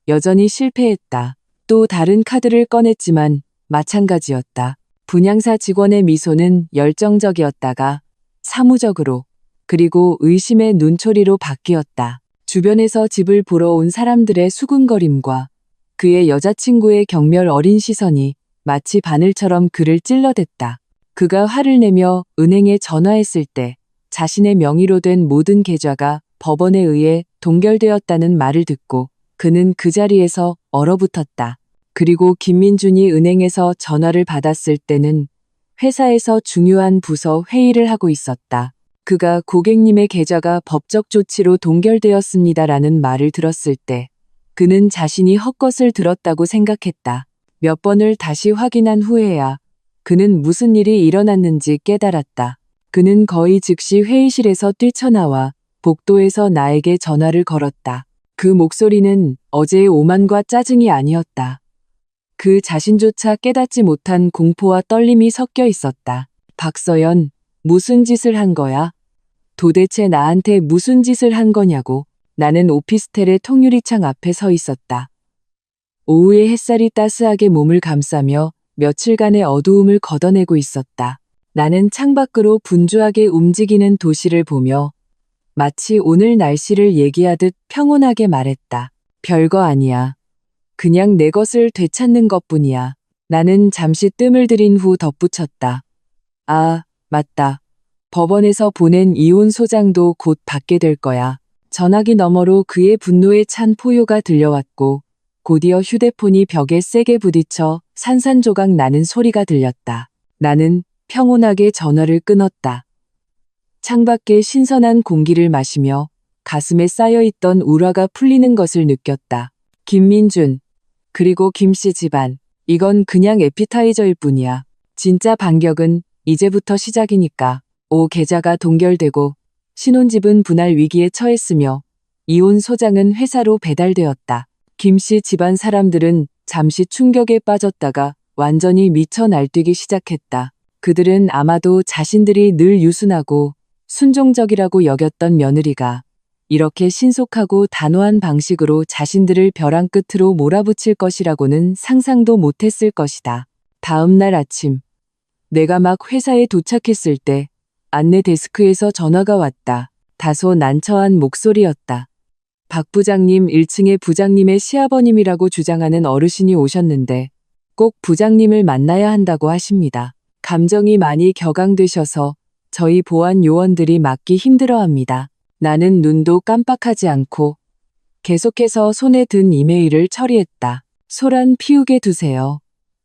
여전히 실패했다. 또 다른 카드를 꺼냈지만 마찬가지였다. 분양사 직원의 미소는 열정적이었다가 사무적으로 그리고 의심의 눈초리로 바뀌었다. 주변에서 집을 보러 온 사람들의 수군거림과 그의 여자친구의 경멸 어린 시선이 마치 바늘처럼 그를 찔러댔다. 그가 화를 내며 은행에 전화했을 때 자신의 명의로 된 모든 계좌가 법원에 의해 동결되었다는 말을 듣고 그는 그 자리에서 얼어붙었다. 그리고 김민준이 은행에서 전화를 받았을 때는 회사에서 중요한 부서 회의를 하고 있었다. 그가 고객님의 계좌가 법적 조치로 동결되었습니다라는 말을 들었을 때 그는 자신이 헛것을 들었다고 생각했다. 몇 번을 다시 확인한 후에야 그는 무슨 일이 일어났는지 깨달았다. 그는 거의 즉시 회의실에서 뛰쳐나와 복도에서 나에게 전화를 걸었다. 그 목소리는 어제의 오만과 짜증이 아니었다. 그 자신조차 깨닫지 못한 공포와 떨림이 섞여 있었다. 박서연, 무슨 짓을 한 거야? 도대체 나한테 무슨 짓을 한 거냐고. 나는 오피스텔의 통유리창 앞에 서 있었다. 오후의 햇살이 따스하게 몸을 감싸며 며칠간의 어두움을 걷어내고 있었다. 나는 창밖으로 분주하게 움직이는 도시를 보며 마치 오늘 날씨를 얘기하듯 평온하게 말했다. 별거 아니야. 그냥 내 것을 되찾는 것뿐이야. 나는 잠시 뜸을 들인 후 덧붙였다. 아, 맞다. 법원에서 보낸 이혼 소장도 곧 받게 될 거야. 전화기 너머로 그의 분노에 찬 포효가 들려왔고 곧이어 휴대폰이 벽에 세게 부딪혀 산산조각 나는 소리가 들렸다. 나는 평온하게 전화를 끊었다. 창밖의 신선한 공기를 마시며 가슴에 쌓여있던 우라가 풀리는 것을 느꼈다. 김민준, 그리고 김씨 집안. 이건 그냥 에피타이저일 뿐이야. 진짜 반격은 이제부터 시작이니까. 오 계좌가 동결되고 신혼집은 분할 위기에 처했으며 이혼 소장은 회사로 배달되었다. 김씨 집안 사람들은 잠시 충격에 빠졌다가 완전히 미쳐 날뛰기 시작했다. 그들은 아마도 자신들이 늘 유순하고 순종적이라고 여겼던 며느리가 이렇게 신속하고 단호한 방식으로 자신들을 벼랑 끝으로 몰아붙일 것이라고는 상상도 못했을 것이다. 다음 날 아침, 내가 막 회사에 도착했을 때 안내 데스크에서 전화가 왔다. 다소 난처한 목소리였다. 박 부장님 1층에 부장님의 시아버님이라고 주장하는 어르신이 오셨는데 꼭 부장님을 만나야 한다고 하십니다. 감정이 많이 격앙되셔서 저희 보안 요원들이 맡기 힘들어합니다. 나는 눈도 깜빡하지 않고 계속해서 손에 든 이메일을 처리했다. 소란 피우게 두세요.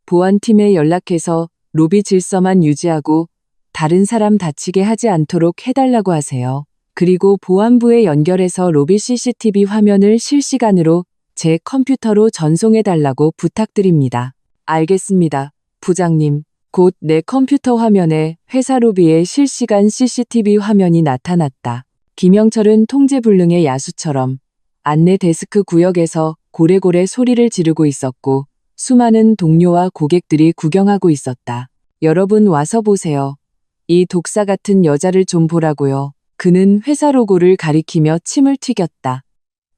보안팀에 연락해서 로비 질서만 유지하고 다른 사람 다치게 하지 않도록 해달라고 하세요. 그리고 보안부에 연결해서 로비 CCTV 화면을 실시간으로 제 컴퓨터로 전송해달라고 부탁드립니다. 알겠습니다, 부장님. 곧 내 컴퓨터 화면에 회사 로비의 실시간 CCTV 화면이 나타났다. 김영철은 통제불능의 야수처럼 안내 데스크 구역에서 고래고래 소리를 지르고 있었고 수많은 동료와 고객들이 구경하고 있었다. 여러분 와서 보세요. 이 독사 같은 여자를 좀 보라고요. 그는 회사 로고를 가리키며 침을 튀겼다.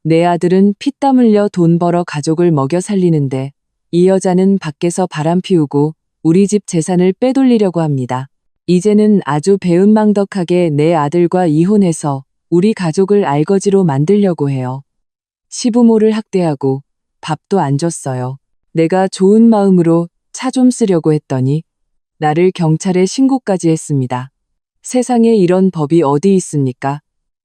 내 아들은 피땀 흘려 돈 벌어 가족을 먹여 살리는데 이 여자는 밖에서 바람 피우고 우리 집 재산을 빼돌리려고 합니다. 이제는 아주 배은망덕하게 내 아들과 이혼해서 우리 가족을 알거지로 만들려고 해요. 시부모를 학대하고 밥도 안 줬어요. 내가 좋은 마음으로 차 좀 쓰려고 했더니 나를 경찰에 신고까지 했습니다. 세상에 이런 법이 어디 있습니까?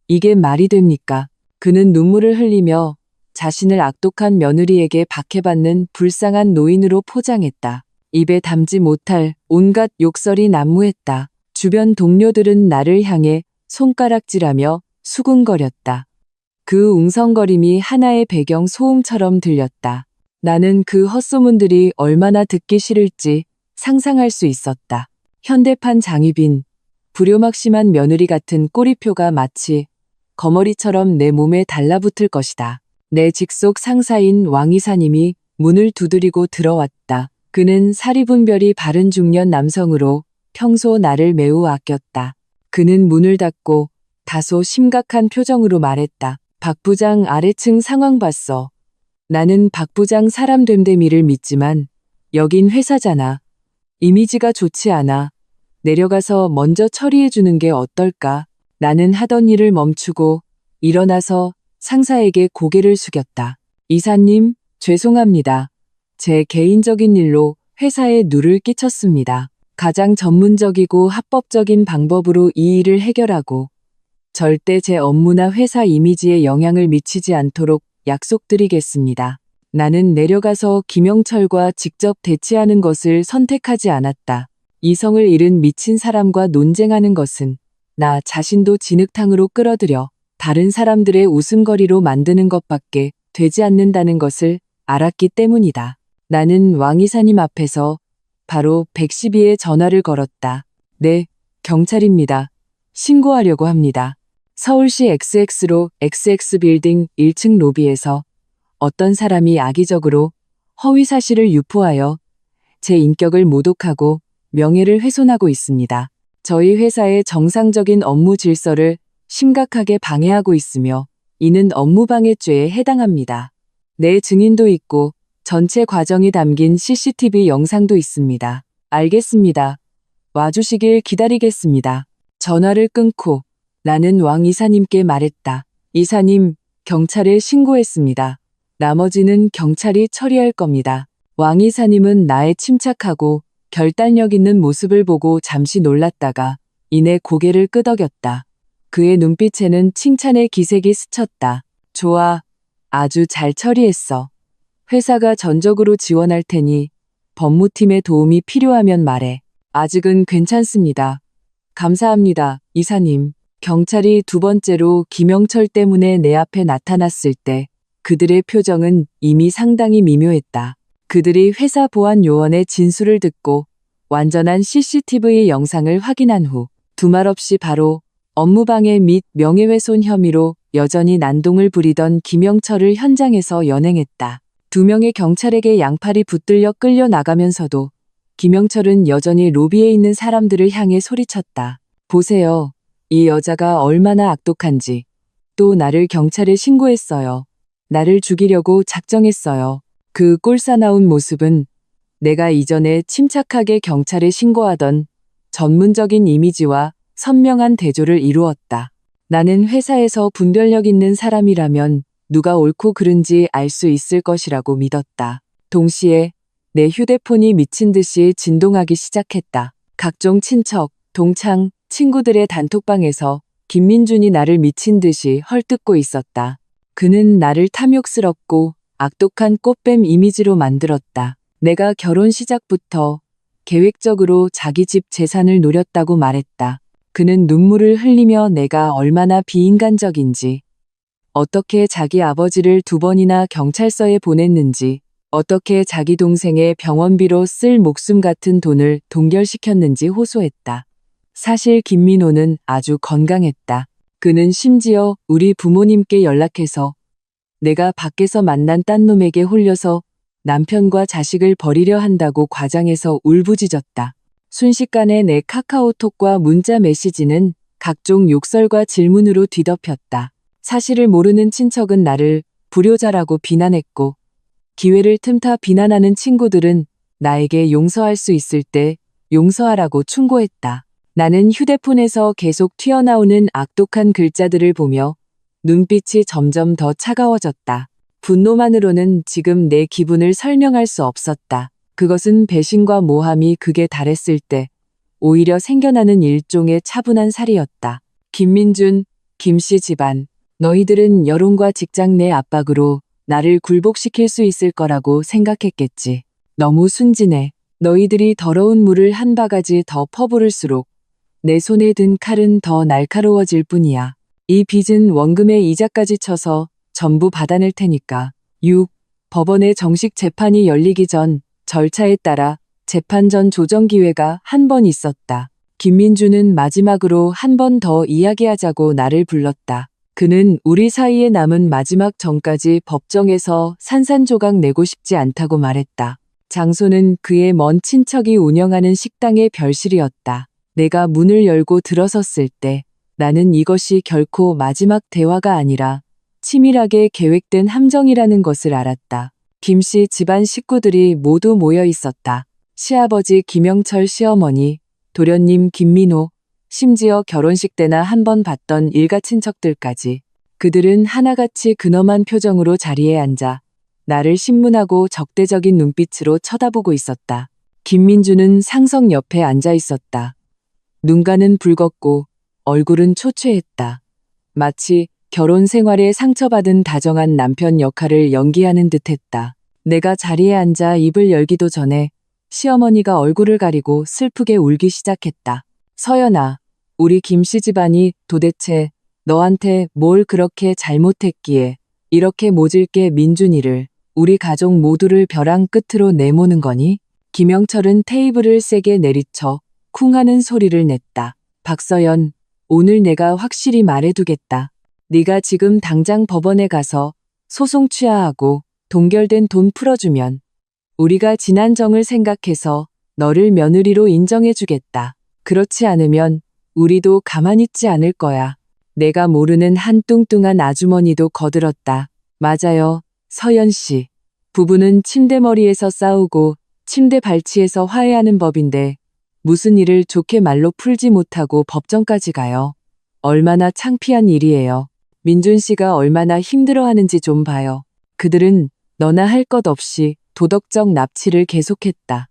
이게 말이 됩니까? 그는 눈물을 흘리며 자신을 악독한 며느리에게 박해받는 불쌍한 노인으로 포장했다. 입에 담지 못할 온갖 욕설이 난무했다. 주변 동료들은 나를 향해 손가락질하며 수군거렸다. 그 웅성거림이 하나의 배경 소음처럼 들렸다. 나는 그 헛소문들이 얼마나 듣기 싫을지 상상할 수 있었다. 현대판 장희빈, 불효막심한 며느리 같은 꼬리표가 마치 거머리처럼 내 몸에 달라붙을 것이다. 내 직속 상사인 왕 이사님이 문을 두드리고 들어왔다. 그는 사리분별이 바른 중년 남성으로 평소 나를 매우 아꼈다. 그는 문을 닫고 다소 심각한 표정으로 말했다. 박 부장 아래층 상황 봤어. 나는 박 부장 사람 됨됨이를 믿지만 여긴 회사잖아. 이미지가 좋지 않아. 내려가서 먼저 처리해 주는 게 어떨까? 나는 하던 일을 멈추고 일어나서 상사에게 고개를 숙였다. 이사님, 죄송합니다. 제 개인적인 일로 회사에 누를 끼쳤습니다. 가장 전문적이고 합법적인 방법으로 이 일을 해결하고 절대 제 업무나 회사 이미지에 영향을 미치지 않도록 약속드리겠습니다. 나는 내려가서 김영철과 직접 대치하는 것을 선택하지 않았다. 이성을 잃은 미친 사람과 논쟁하는 것은 나 자신도 진흙탕으로 끌어들여 다른 사람들의 웃음거리로 만드는 것밖에 되지 않는다는 것을 알았기 때문이다. 나는 왕 이사님 앞에서 바로 112에 전화를 걸었다. 네, 경찰입니다. 신고하려고 합니다. 서울시 XX로 XX 빌딩 1층 로비에서 어떤 사람이 악의적으로 허위 사실을 유포하여 제 인격을 모독하고 명예를 훼손하고 있습니다. 저희 회사의 정상적인 업무 질서를 심각하게 방해하고 있으며 이는 업무방해죄에 해당합니다. 내 증인도 있고 전체 과정이 담긴 CCTV 영상도 있습니다. 알겠습니다. 와주시길 기다리겠습니다. 전화를 끊고 나는 왕 이사님께 말했다. 이사님, 경찰에 신고했습니다. 나머지는 경찰이 처리할 겁니다. 왕 이사님은 나의 침착하고 결단력 있는 모습을 보고 잠시 놀랐다가 이내 고개를 끄덕였다. 그의 눈빛에는 칭찬의 기색이 스쳤다. 좋아, 아주 잘 처리했어. 회사가 전적으로 지원할 테니 법무팀의 도움이 필요하면 말해. 아직은 괜찮습니다. 감사합니다, 이사님. 경찰이 두 번째로 김영철 때문에 내 앞에 나타났을 때 그들의 표정은 이미 상당히 미묘했다. 그들이 회사 보안 요원의 진술을 듣고 완전한 CCTV 영상을 확인한 후 두말 없이 바로 업무방해 및 명예훼손 혐의로 여전히 난동을 부리던 김영철을 현장에서 연행했다. 두 명의 경찰에게 양팔이 붙들려 끌려 나가면서도 김영철은 여전히 로비에 있는 사람들을 향해 소리쳤다. 보세요. 이 여자가 얼마나 악독한지. 또 나를 경찰에 신고했어요. 나를 죽이려고 작정했어요. 그 꼴사나운 모습은 내가 이전에 침착하게 경찰에 신고하던 전문적인 이미지와 선명한 대조를 이루었다. 나는 회사에서 분별력 있는 사람이라면 누가 옳고 그른지 알 수 있을 것이라고 믿었다. 동시에 내 휴대폰이 미친 듯이 진동하기 시작했다. 각종 친척, 동창, 친구들의 단톡방에서 김민준이 나를 미친 듯이 헐뜯고 있었다. 그는 나를 탐욕스럽고 악독한 꽃뱀 이미지로 만들었다. 내가 결혼 시작부터 계획적으로 자기 집 재산을 노렸다고 말했다. 그는 눈물을 흘리며 내가 얼마나 비인간적인지, 어떻게 자기 아버지를 2번이나 경찰서에 보냈는지, 어떻게 자기 동생의 병원비로 쓸 목숨 같은 돈을 동결시켰는지 호소했다. 사실 김민호는 아주 건강했다. 그는 심지어 우리 부모님께 연락해서 내가 밖에서 만난 딴 놈에게 홀려서 남편과 자식을 버리려 한다고 과장해서 울부짖었다. 순식간에 내 카카오톡과 문자 메시지는 각종 욕설과 질문으로 뒤덮였다. 사실을 모르는 친척은 나를 불효자라고 비난했고, 기회를 틈타 비난하는 친구들은 나에게 용서할 수 있을 때 용서하라고 충고했다. 나는 휴대폰에서 계속 튀어나오는 악독한 글자들을 보며 눈빛이 점점 더 차가워졌다. 분노만으로는 지금 내 기분을 설명할 수 없었다. 그것은 배신과 모함이 극에 달했을 때 오히려 생겨나는 일종의 차분한 살이었다. 김민준, 김씨 집안, 너희들은 여론과 직장 내 압박으로 나를 굴복시킬 수 있을 거라고 생각했겠지. 너무 순진해. 너희들이 더러운 물을 한 바가지 더 퍼부을수록 내 손에 든 칼은 더 날카로워질 뿐이야. 이 빚은 원금에 이자까지 쳐서 전부 받아낼 테니까. 6. 법원의 정식 재판이 열리기 전 절차에 따라 재판 전 조정 기회가 한 번 있었다. 김민주는 마지막으로 한 번 더 이야기하자고 나를 불렀다. 그는 우리 사이에 남은 마지막 전까지 법정에서 산산조각 내고 싶지 않다고 말했다. 장소는 그의 먼 친척이 운영하는 식당의 별실이었다. 내가 문을 열고 들어섰을 때 나는 이것이 결코 마지막 대화가 아니라 치밀하게 계획된 함정이라는 것을 알았다. 김씨 집안 식구들이 모두 모여 있었다. 시아버지 김영철, 시어머니, 도련님 김민호, 심지어 결혼식 때나 한 번 봤던 일가 친척들까지. 그들은 하나같이 근엄한 표정으로 자리에 앉아 나를 신문하고 적대적인 눈빛으로 쳐다보고 있었다. 김민주는 상석 옆에 앉아 있었다. 눈가는 붉었고 얼굴은 초췌했다. 마치 결혼 생활에 상처받은 다정한 남편 역할을 연기하는 듯했다. 내가 자리에 앉아 입을 열기도 전에 시어머니가 얼굴을 가리고 슬프게 울기 시작했다. 서연아, 우리 김씨 집안이 도대체 너한테 뭘 그렇게 잘못했기에 이렇게 모질게 민준이를, 우리 가족 모두를 벼랑 끝으로 내모는 거니? 김영철은 테이블을 세게 내리쳐 쿵 하는 소리를 냈다. 박서연, 오늘 내가 확실히 말해두겠다. 네가 지금 당장 법원에 가서 소송 취하하고 동결된 돈 풀어주면 우리가 지난 정을 생각해서 너를 며느리로 인정해주겠다. 그렇지 않으면 우리도 가만히 있지 않을 거야. 내가 모르는 한 뚱뚱한 아주머니도 거들었다. 맞아요, 서연 씨. 부부는 침대머리에서 싸우고 침대 발치에서 화해하는 법인데 무슨 일을 좋게 말로 풀지 못하고 법정까지 가요. 얼마나 창피한 일이에요. 민준 씨가 얼마나 힘들어하는지 좀 봐요. 그들은 너나 할 것 없이 도덕적 납치를 계속했다.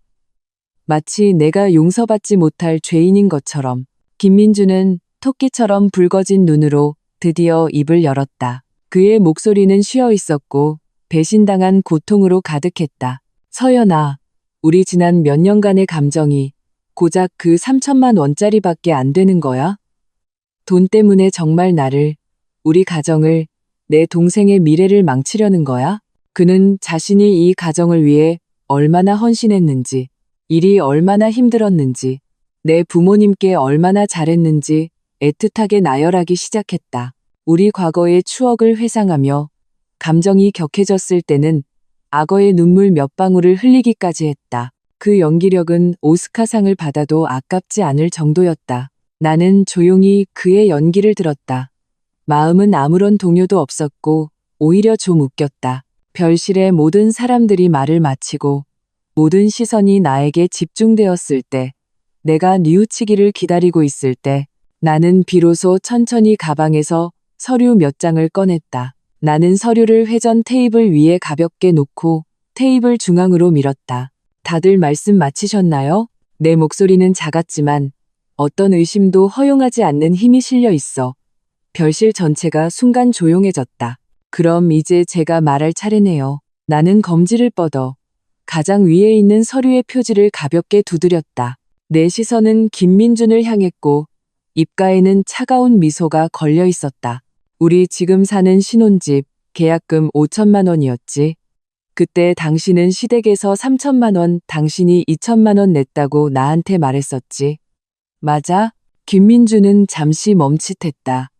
마치 내가 용서받지 못할 죄인인 것처럼. 김민주는 토끼처럼 붉어진 눈으로 드디어 입을 열었다. 그의 목소리는 쉬어 있었고 배신당한 고통으로 가득했다. 서연아, 우리 지난 몇 년간의 감정이 고작 그 3천만 원짜리밖에 안 되는 거야? 돈 때문에 정말 나를, 우리 가정을, 내 동생의 미래를 망치려는 거야? 그는 자신이 이 가정을 위해 얼마나 헌신했는지, 일이 얼마나 힘들었는지, 내 부모님께 얼마나 잘했는지 애틋하게 나열하기 시작했다. 우리 과거의 추억을 회상하며 감정이 격해졌을 때는 악어의 눈물 몇 방울을 흘리기까지 했다. 그 연기력은 오스카상을 받아도 아깝지 않을 정도였다. 나는 조용히 그의 연기를 들었다. 마음은 아무런 동요도 없었고 오히려 좀 웃겼다. 별실의 모든 사람들이 말을 마치고 모든 시선이 나에게 집중되었을 때, 내가 뉘우치기를 기다리고 있을 때, 나는 비로소 천천히 가방에서 서류 몇 장을 꺼냈다. 나는 서류를 회전 테이블 위에 가볍게 놓고 테이블 중앙으로 밀었다. 다들 말씀 마치셨나요? 내 목소리는 작았지만 어떤 의심도 허용하지 않는 힘이 실려 있어 별실 전체가 순간 조용해졌다. 그럼 이제 제가 말할 차례네요. 나는 검지를 뻗어 가장 위에 있는 서류의 표지를 가볍게 두드렸다. 내 시선은 김민준을 향했고 입가에는 차가운 미소가 걸려 있었다. 우리 지금 사는 신혼집 계약금 5천만 원이었지. 그때 당신은 시댁에서 3천만 원, 당신이 2천만 원 냈다고 나한테 말했었지. 맞아? 김민주는 잠시 멈칫했다.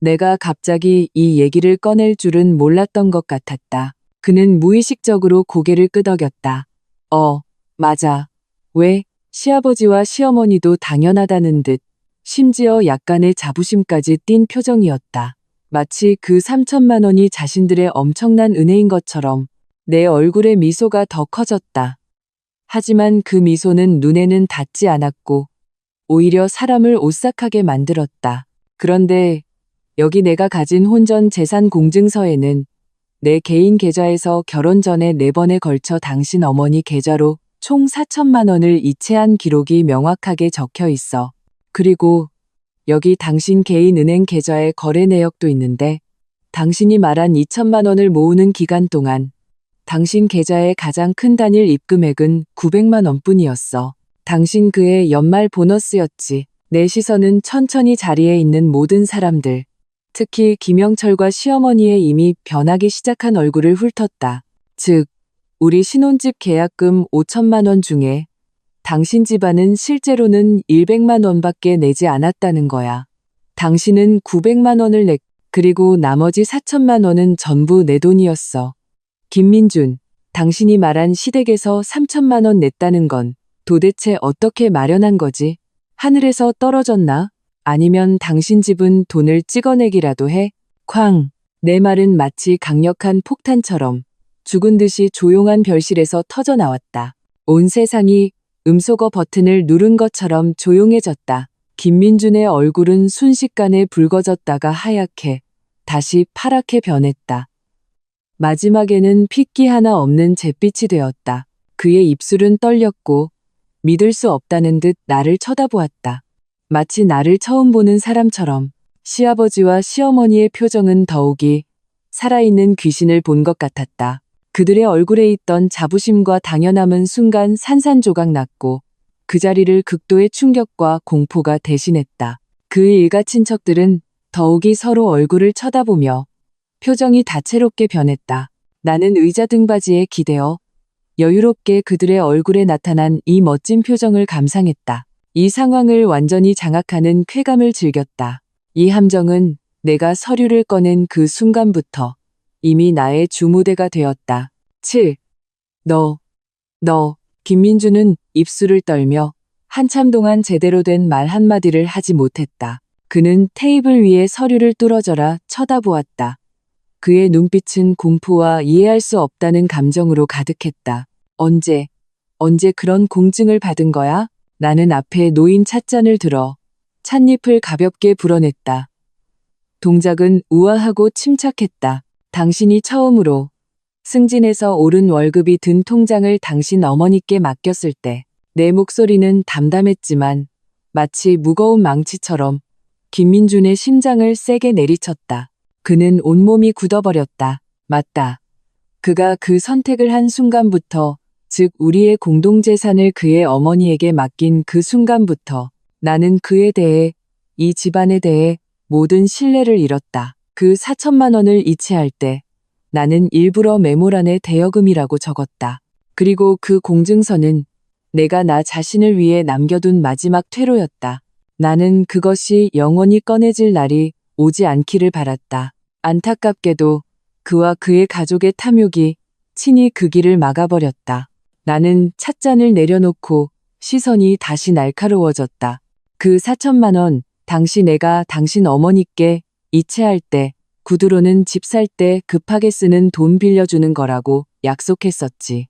내가 갑자기 이 얘기를 꺼낼 줄은 몰랐던 것 같았다. 그는 무의식적으로 고개를 끄덕였다. 맞아. 왜? 시아버지와 시어머니도 당연하다는 듯 심지어 약간의 자부심까지 띈 표정이었다. 마치 그 3천만 원이 자신들의 엄청난 은혜인 것처럼 내 얼굴에 미소가 더 커졌다. 하지만 그 미소는 눈에는 닿지 않았고 오히려 사람을 오싹하게 만들었다. 그런데 여기 내가 가진 혼전 재산 공증서에는 내 개인 계좌에서 결혼 전에 4번에 걸쳐 당신 어머니 계좌로 총 4천만 원을 이체한 기록이 명확하게 적혀 있어. 그리고 여기 당신 개인 은행 계좌의 거래 내역도 있는데 당신이 말한 2천만 원을 모으는 기간 동안 당신 계좌의 가장 큰 단일 입금액은 900만 원뿐이었어. 당신 그의 연말 보너스였지. 내 시선은 천천히 자리에 있는 모든 사람들, 특히 김영철과 시어머니의 이미 변하기 시작한 얼굴을 훑었다. 즉, 우리 신혼집 계약금 5천만 원 중에 당신 집안은 실제로는 100만 원밖에 내지 않았다는 거야. 당신은 900만 원을 그리고 나머지 4천만 원은 전부 내 돈이었어. 김민준, 당신이 말한 시댁에서 3천만 원 냈다는 건 도대체 어떻게 마련한 거지? 하늘에서 떨어졌나? 아니면 당신 집은 돈을 찍어내기라도 해? 쾅! 내 말은 마치 강력한 폭탄처럼 죽은 듯이 조용한 별실에서 터져 나왔다. 온 세상이 음소거 버튼을 누른 것처럼 조용해졌다. 김민준의 얼굴은 순식간에 붉어졌다가 하얗게, 다시 파랗게 변했다. 마지막에는 핏기 하나 없는 잿빛이 되었다. 그의 입술은 떨렸고 믿을 수 없다는 듯 나를 쳐다보았다. 마치 나를 처음 보는 사람처럼. 시아버지와 시어머니의 표정은 더욱이 살아있는 귀신을 본 것 같았다. 그들의 얼굴에 있던 자부심과 당연함은 순간 산산조각 났고 그 자리를 극도의 충격과 공포가 대신했다. 그 일가 친척들은 더욱이 서로 얼굴을 쳐다보며 표정이 다채롭게 변했다. 나는 의자 등받이에 기대어 여유롭게 그들의 얼굴에 나타난 이 멋진 표정을 감상했다. 이 상황을 완전히 장악하는 쾌감을 즐겼다. 이 함정은 내가 서류를 꺼낸 그 순간부터 이미 나의 주무대가 되었다. 7. 너. 김민주는 입술을 떨며 한참 동안 제대로 된 말 한마디를 하지 못했다. 그는 테이블 위에 서류를 뚫어져라 쳐다보았다. 그의 눈빛은 공포와 이해할 수 없다는 감정으로 가득했다. 언제 그런 공증을 받은 거야? 나는 앞에 놓인 찻잔을 들어 찻잎을 가볍게 불어냈다. 동작은 우아하고 침착했다. 당신이 처음으로 승진해서 오른 월급이 든 통장을 당신 어머니께 맡겼을 때 내 목소리는 담담했지만 마치 무거운 망치처럼 김민준의 심장을 세게 내리쳤다. 그는 온몸이 굳어버렸다. 맞다. 그가 그 선택을 한 순간부터, 즉 우리의 공동재산을 그의 어머니에게 맡긴 그 순간부터 나는 그에 대해, 이 집안에 대해 모든 신뢰를 잃었다. 그 4천만 원을 이체할 때 나는 일부러 메모란에 대여금이라고 적었다. 그리고 그 공증서는 내가 나 자신을 위해 남겨둔 마지막 퇴로였다. 나는 그것이 영원히 꺼내질 날이 오지 않기를 바랐다. 안타깝게도 그와 그의 가족의 탐욕이 친히 그 길을 막아버렸다. 나는 찻잔을 내려놓고 시선이 다시 날카로워졌다. 그 4천만 원, 당시 내가 당신 어머니께 이체할 때, 구두로는 집 살 때 급하게 쓰는 돈 빌려주는 거라고 약속했었지.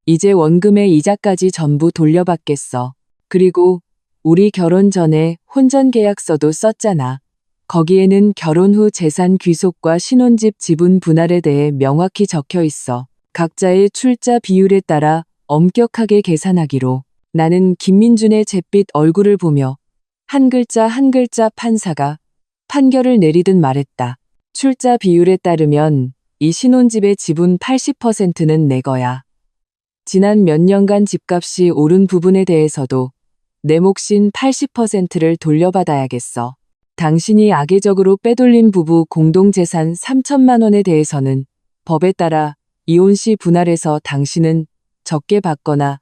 이제 원금의 이자까지 전부 돌려받겠어. 그리고 우리 결혼 전에 혼전 계약서도 썼잖아. 거기에는 결혼 후 재산 귀속과 신혼집 지분 분할에 대해 명확히 적혀 있어. 각자의 출자 비율에 따라 엄격하게 계산하기로. 나는 김민준의 잿빛 얼굴을 보며 한 글자 한 글자 판사가 판결을 내리듯 말했다. 출자 비율에 따르면 이 신혼집의 지분 80%는 내 거야. 지난 몇 년간 집값이 오른 부분에 대해서도 내 몫인 80%를 돌려받아야겠어. 당신이 악의적으로 빼돌린 부부 공동재산 3천만 원에 대해서는 법에 따라 이혼 시 분할해서 당신은 적게 받거나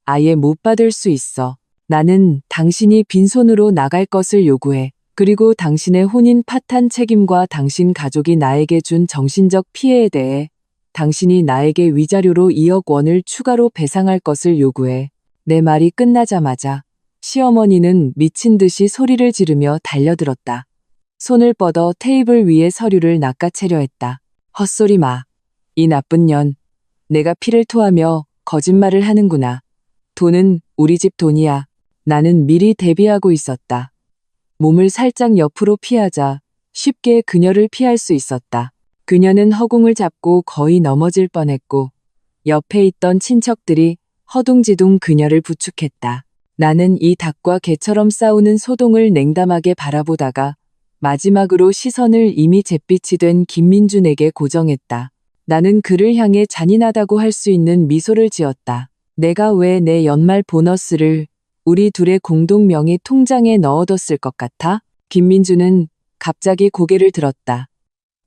아예 못 받을 수 있어. 나는 당신이 빈손으로 나갈 것을 요구해. 그리고 당신의 혼인 파탄 책임과 당신 가족이 나에게 준 정신적 피해에 대해 당신이 나에게 위자료로 2억 원을 추가로 배상할 것을 요구해. 내 말이 끝나자마자 시어머니는 미친 듯이 소리를 지르며 달려들었다. 손을 뻗어 테이블 위에 서류를 낚아채려 했다. 헛소리 마. 이 나쁜 년. 내가 피를 토하며 거짓말을 하는구나. 돈은 우리 집 돈이야. 나는 미리 대비하고 있었다. 몸을 살짝 옆으로 피하자 쉽게 그녀를 피할 수 있었다. 그녀는 허공을 잡고 거의 넘어질 뻔했고 옆에 있던 친척들이 허둥지둥 그녀를 부축했다. 나는 이 닭과 개처럼 싸우는 소동을 냉담하게 바라보다가 마지막으로 시선을 이미 잿빛이 된 김민준에게 고정했다. 나는 그를 향해 잔인하다고 할 수 있는 미소를 지었다. 내가 왜 내 연말 보너스를 우리 둘의 공동 명의 통장에 넣어뒀을 것 같아? 김민준은 갑자기 고개를 들었다.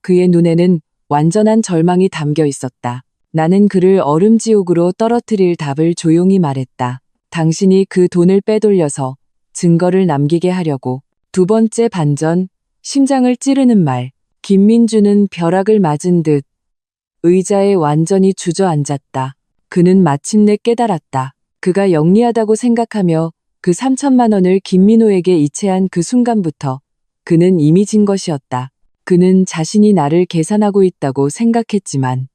그의 눈에는 완전한 절망이 담겨 있었다. 나는 그를 얼음지옥으로 떨어뜨릴 답을 조용히 말했다. 당신이 그 돈을 빼돌려서 증거를 남기게 하려고. 두 번째 반전, 심장을 찌르는 말. 김민준은 벼락을 맞은 듯 의자에 완전히 주저앉았다. 그는 마침내 깨달았다. 그가 영리하다고 생각하며 그 3천만 원을 김민호에게 이체한 그 순간부터 그는 이미 진 것이었다. 그는 자신이 나를 계산하고 있다고 생각했지만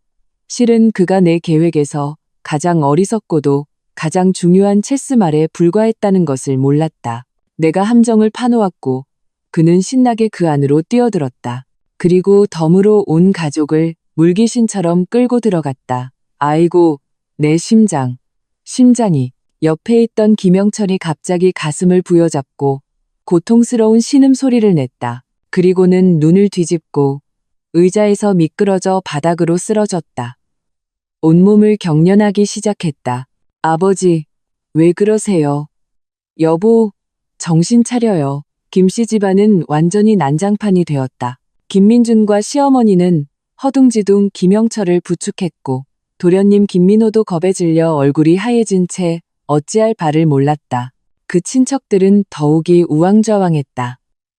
실은 그가 내 계획에서 가장 어리석고도 가장 중요한 체스말에 불과했다는 것을 몰랐다. 내가 함정을 파놓았고 그는 신나게 그 안으로 뛰어들었다. 그리고 덤으로 온 가족을 물귀신처럼 끌고 들어갔다. 아이고, 내 심장. 심장이. 옆에 있던 김영철이 갑자기 가슴을 부여잡고 고통스러운 신음소리를 냈다. 그리고는 눈을 뒤집고 의자에서 미끄러져 바닥으로 쓰러졌다. 온몸을 경련하기 시작했다. 아버지, 왜 그러세요? 여보, 정신 차려요. 김씨 집안은 완전히 난장판이 되었다. 김민준과 시어머니는 허둥지둥 김영철을 부축했고 도련님 김민호도 겁에 질려 얼굴이 하얘진 채 어찌할 바를 몰랐다. 그 친척들은 더욱이 우왕좌왕했다.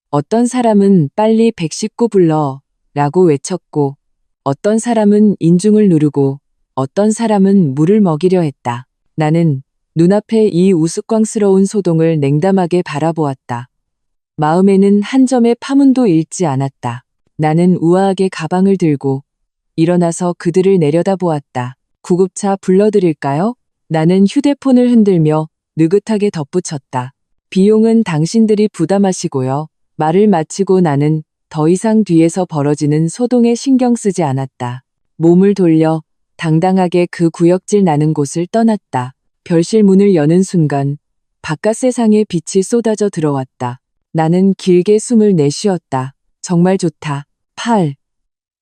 어떤 사람은 빨리 119 불러 라고 외쳤고 어떤 사람은 인중을 누르고 어떤 사람은 물을 먹이려 했다. 나는 눈앞에 이 우스꽝스러운 소동을 냉담하게 바라보았다. 마음에는 한 점의 파문도 잃지 않았다. 나는 우아하게 가방을 들고 일어나서 그들을 내려다보았다. 구급차 불러드릴까요? 나는 휴대폰을 흔들며 느긋하게 덧붙였다. 비용은 당신들이 부담하시고요. 말을 마치고 나는 더 이상 뒤에서 벌어지는 소동에 신경 쓰지 않았다. 몸을 돌려 당당하게 그 구역질 나는 곳을 떠났다. 별실 문을 여는 순간 바깥 세상에 빛이 쏟아져 들어왔다. 나는 길게 숨을 내쉬었다. 정말 좋다.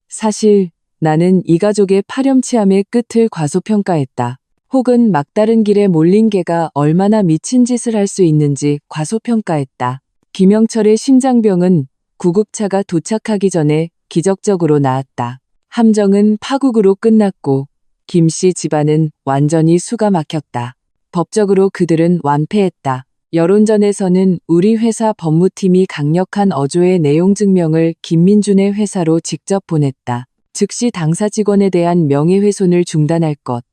사실 나는 이 가족의 파렴치함의 끝을 과소평가했다. 혹은 막다른 길에 몰린 개가 얼마나 미친 짓을 할 수 있는지 과소평가했다. 김영철의 심장병은 구급차가 도착하기 전에 기적적으로 나았다. 함정은 파국으로 끝났고 김씨 집안은 완전히 수가 막혔다. 법적으로 그들은 완패했다. 여론전에서는 우리 회사 법무팀이 강력한 어조의 내용 증명을 김민준의 회사로 직접 보냈다. 즉시 당사 직원에 대한 명예훼손을 중단할 것.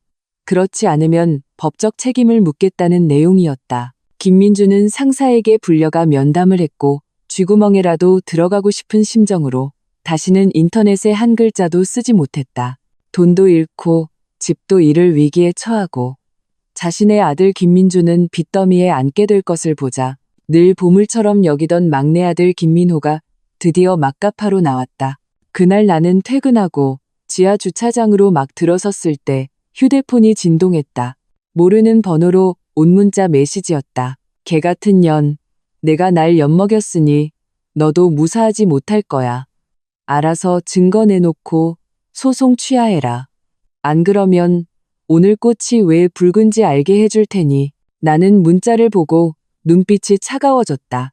그렇지 않으면 법적 책임을 묻겠다는 내용이었다. 김민준은 상사에게 불려가 면담을 했고 쥐구멍에라도 들어가고 싶은 심정으로 다시는 인터넷에 한 글자도 쓰지 못했다. 돈도 잃고 집도 잃을 위기에 처하고 자신의 아들 김민준은 빚더미에 앉게 될 것을 보자 늘 보물처럼 여기던 막내 아들 김민호가 드디어 막가파로 나왔다. 그날 나는 퇴근하고 지하 주차장으로 막 들어섰을 때 휴대폰이 진동했다. 모르는 번호로 온 문자 메시지였다. 개 같은 년, 내가 날 엿먹였으니 너도 무사하지 못할 거야. 알아서 증거 내놓고 소송 취하해라. 안 그러면 오늘 꽃이 왜 붉은지 알게 해줄 테니. 나는 문자를 보고 눈빛이 차가워졌다.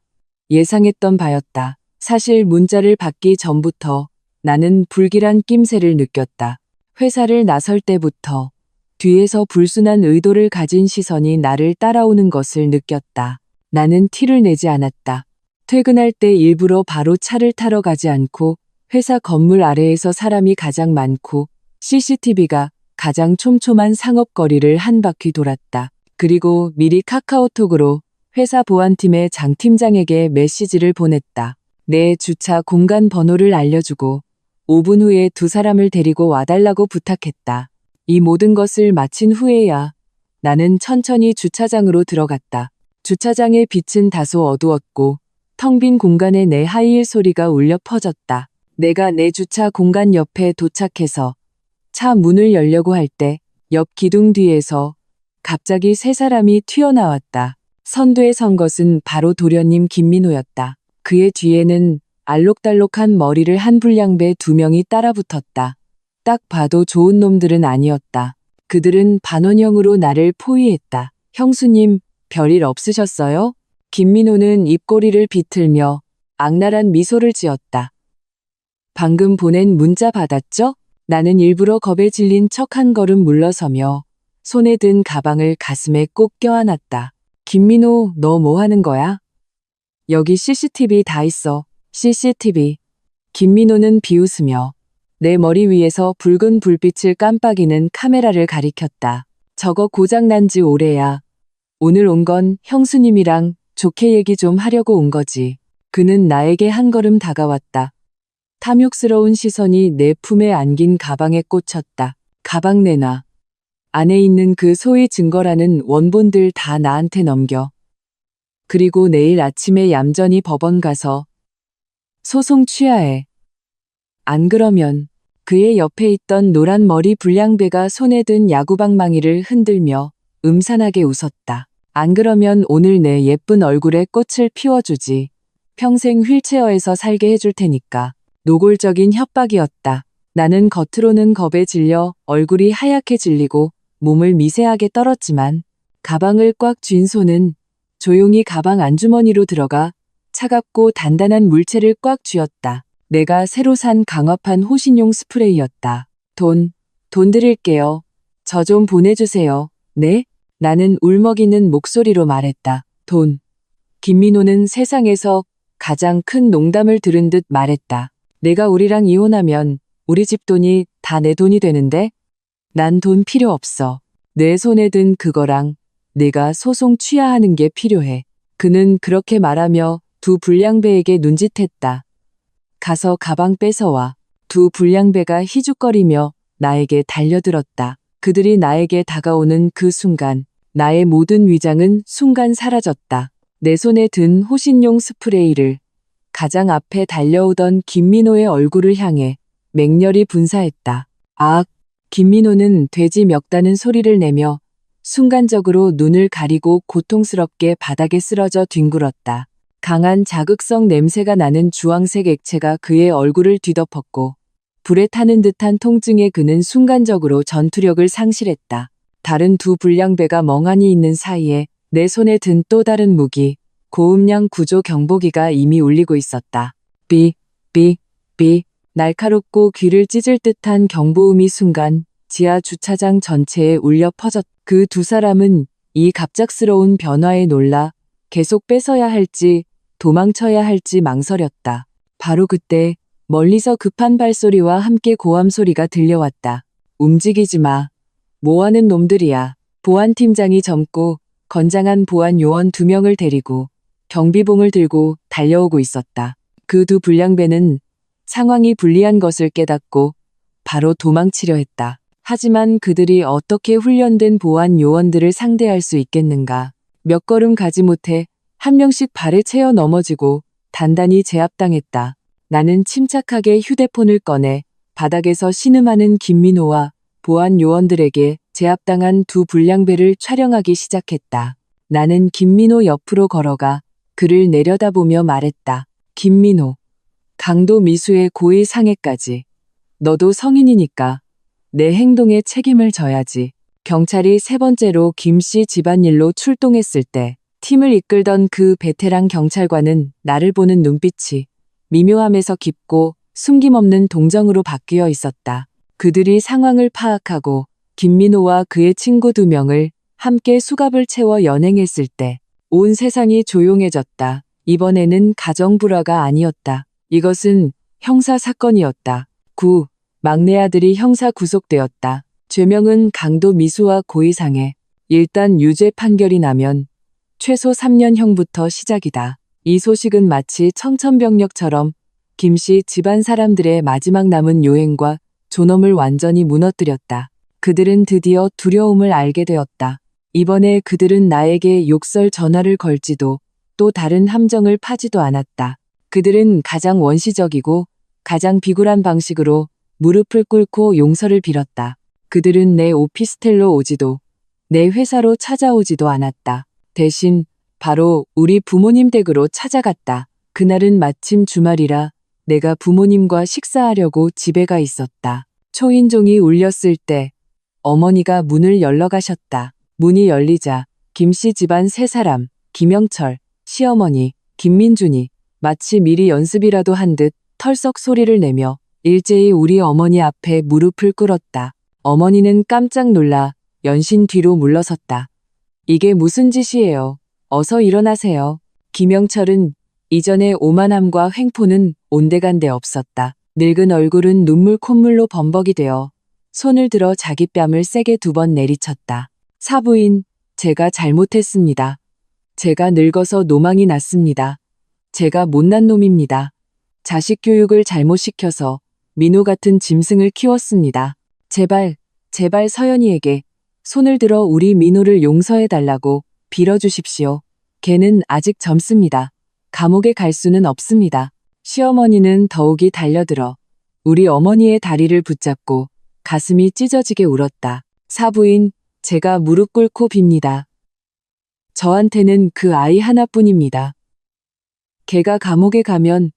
예상했던 바였다. 사실 문자를 받기 전부터 나는 불길한 낌새를 느꼈다. 회사를 나설 때부터 뒤에서 불순한 의도를 가진 시선이 나를 따라오는 것을 느꼈다. 나는 티를 내지 않았다. 퇴근할 때 일부러 바로 차를 타러 가지 않고 회사 건물 아래에서 사람이 가장 많고 CCTV가 가장 촘촘한 상업거리를 한 바퀴 돌았다. 그리고 미리 카카오톡으로 회사 보안팀의 장 팀장에게 메시지를 보냈다. 내 주차 공간 번호를 알려주고 5분 후에 두 사람을 데리고 와달라고 부탁했다. 이 모든 것을 마친 후에야 나는 천천히 주차장으로 들어갔다. 주차장의 빛은 다소 어두웠고 텅 빈 공간에 내 하이힐 소리가 울려 퍼졌다. 내가 내 주차 공간 옆에 도착해서 차 문을 열려고 할 때 옆 기둥 뒤에서 갑자기 세 사람이 튀어나왔다. 선두에 선 것은 바로 도련님 김민호였다. 그의 뒤에는 알록달록한 머리를 한 불량배 두 명이 따라붙었다. 딱 봐도 좋은 놈들은 아니었다. 그들은 반원형으로 나를 포위했다. 형수님, 별일 없으셨어요? 김민호는 입꼬리를 비틀며 악랄한 미소를 지었다. 방금 보낸 문자 받았죠? 나는 일부러 겁에 질린 척 한 걸음 물러서며 손에 든 가방을 가슴에 꼭 껴안았다. 김민호, 너 뭐 하는 거야? 여기 CCTV 다 있어. CCTV. 김민호는 비웃으며 내 머리 위에서 붉은 불빛을 깜빡이는 카메라를 가리켰다. 저거 고장난 지 오래야. 오늘 온 건 형수님이랑 좋게 얘기 좀 하려고 온 거지. 그는 나에게 한 걸음 다가왔다. 탐욕스러운 시선이 내 품에 안긴 가방에 꽂혔다. 가방 내놔. 안에 있는 그 소위 증거라는 원본들 다 나한테 넘겨. 그리고 내일 아침에 얌전히 법원 가서 소송 취하해. 안 그러면 그의 옆에 있던 노란 머리 불량배가 손에 든 야구방망이를 흔들며 음산하게 웃었다. 안 그러면 오늘 내 예쁜 얼굴에 꽃을 피워주지. 평생 휠체어에서 살게 해줄 테니까. 노골적인 협박이었다. 나는 겉으로는 겁에 질려 얼굴이 하얗게 질리고 몸을 미세하게 떨었지만 가방을 꽉 쥔 손은 조용히 가방 안주머니로 들어가 차갑고 단단한 물체를 꽉 쥐었다. 내가 새로 산 강화판 호신용 스프레이였다. 돈 드릴게요. 저 좀 보내주세요. 네? 나는 울먹이는 목소리로 말했다. 돈. 김민호는 세상에서 가장 큰 농담을 들은 듯 말했다. 내가 우리랑 이혼하면 우리 집 돈이 다 내 돈이 되는데? 난 돈 필요 없어. 내 손에 든 그거랑 내가 소송 취하하는 게 필요해. 그는 그렇게 말하며 두 불량배에게 눈짓했다. 가서 가방 뺏어와. 두 불량배가 희죽거리며 나에게 달려들었다. 그들이 나에게 다가오는 그 순간 나의 모든 위장은 순간 사라졌다. 내 손에 든 호신용 스프레이를 가장 앞에 달려오던 김민호의 얼굴을 향해 맹렬히 분사했다. 아악! 김민호는 돼지 멱다는 소리를 내며 순간적으로 눈을 가리고 고통스럽게 바닥에 쓰러져 뒹굴었다. 강한 자극성 냄새가 나는 주황색 액체가 그의 얼굴을 뒤덮었고 불에 타는 듯한 통증에 그는 순간적으로 전투력을 상실했다. 다른 두 불량배가 멍하니 있는 사이에 내 손에 든 또 다른 무기, 고음량 구조 경보기가 이미 울리고 있었다. 삐, 삐, 삐, 날카롭고 귀를 찢을 듯한 경보음이 순간 지하 주차장 전체에 울려 퍼졌다. 그 두 사람은 이 갑작스러운 변화에 놀라 계속 뺏어야 할지 도망쳐야 할지 망설였다. 바로 그때 멀리서 급한 발소리와 함께 고함 소리가 들려왔다. 움직이지 마. 뭐하는 놈들이야. 보안팀장이 젊고 건장한 보안 요원 2명을 데리고 경비봉을 들고 달려오고 있었다. 그 두 불량배는 상황이 불리한 것을 깨닫고 바로 도망치려 했다. 하지만 그들이 어떻게 훈련된 보안 요원들을 상대할 수 있겠는가. 몇 걸음 가지 못해 한 명씩 발에 채여 넘어지고 단단히 제압당했다. 나는 침착하게 휴대폰을 꺼내 바닥에서 신음하는 김민호와 보안 요원들에게 제압당한 두 불량배를 촬영하기 시작했다. 나는 김민호 옆으로 걸어가 그를 내려다보며 말했다. 김민호, 강도 미수의 고의 상해까지. 너도 성인이니까 내 행동에 책임을 져야지. 경찰이 세 번째로 김씨 집안일로 출동했을 때 팀을 이끌던 그 베테랑 경찰관은 나를 보는 눈빛이 미묘함에서 깊고 숨김없는 동정으로 바뀌어 있었다. 그들이 상황을 파악하고 김민호와 그의 친구 2명을 함께 수갑을 채워 연행했을 때 온 세상이 조용해졌다. 이번에는 가정불화가 아니었다. 이것은 형사 사건이었다. 막내 아들이 형사 구속되었다. 죄명은 강도 미수와 고의상해. 일단 유죄 판결이 나면 최소 3년형부터 시작이다. 이 소식은 마치 청천벽력처럼 김씨 집안 사람들의 마지막 남은 요행과 존엄을 완전히 무너뜨렸다. 그들은 드디어 두려움을 알게 되었다. 이번에 그들은 나에게 욕설 전화를 걸지도 또 다른 함정을 파지도 않았다. 그들은 가장 원시적이고 가장 비굴한 방식으로 무릎을 꿇고 용서를 빌었다. 그들은 내 오피스텔로 오지도 내 회사로 찾아오지도 않았다. 대신 바로 우리 부모님 댁으로 찾아갔다. 그날은 마침 주말이라 내가 부모님과 식사하려고 집에 가 있었다. 초인종이 울렸을 때 어머니가 문을 열러 가셨다. 문이 열리자 김씨 집안 3사람, 김영철, 시어머니, 김민준이 마치 미리 연습이라도 한 듯 털썩 소리를 내며 일제히 우리 어머니 앞에 무릎을 꿇었다. 어머니는 깜짝 놀라 연신 뒤로 물러섰다. 이게 무슨 짓이에요? 어서 일어나세요. 김영철은 이전의 오만함과 횡포는 온데간데 없었다. 늙은 얼굴은 눈물 콧물로 범벅이 되어 손을 들어 자기 뺨을 세게 2번 내리쳤다. 사부인, 제가 잘못했습니다. 제가 늙어서 노망이 났습니다. 제가 못난 놈입니다. 자식 교육을 잘못 시켜서 민호 같은 짐승을 키웠습니다. 제발 서연이에게 손을 들어 우리 민호를 용서해달라고 빌어주십시오. 걔는 아직 젊습니다. 감옥에 갈 수는 없습니다. 시어머니는 더욱이 달려들어 우리 어머니의 다리를 붙잡고 가슴이 찢어지게 울었다. 사부인, 제가 무릎 꿇고 빕니다. 저한테는 그 아이 하나뿐입니다. 걔가 감옥에 가면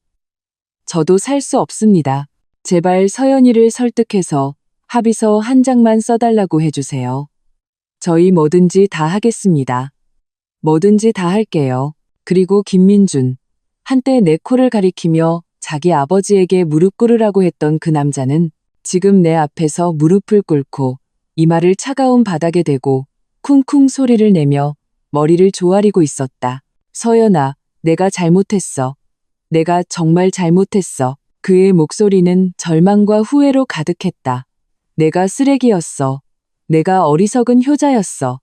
저도 살 수 없습니다. 제발 서연이를 설득해서 합의서 한 장만 써달라고 해주세요. 저희 뭐든지 다 하겠습니다. 뭐든지 다 할게요. 그리고 김민준. 한때 내 코를 가리키며 자기 아버지에게 무릎 꿇으라고 했던 그 남자는 지금 내 앞에서 무릎을 꿇고 이마를 차가운 바닥에 대고 쿵쿵 소리를 내며 머리를 조아리고 있었다. 서연아, 내가 잘못했어. 내가 정말 잘못했어. 그의 목소리는 절망과 후회로 가득했다. 내가 쓰레기였어. 내가 어리석은 효자였어.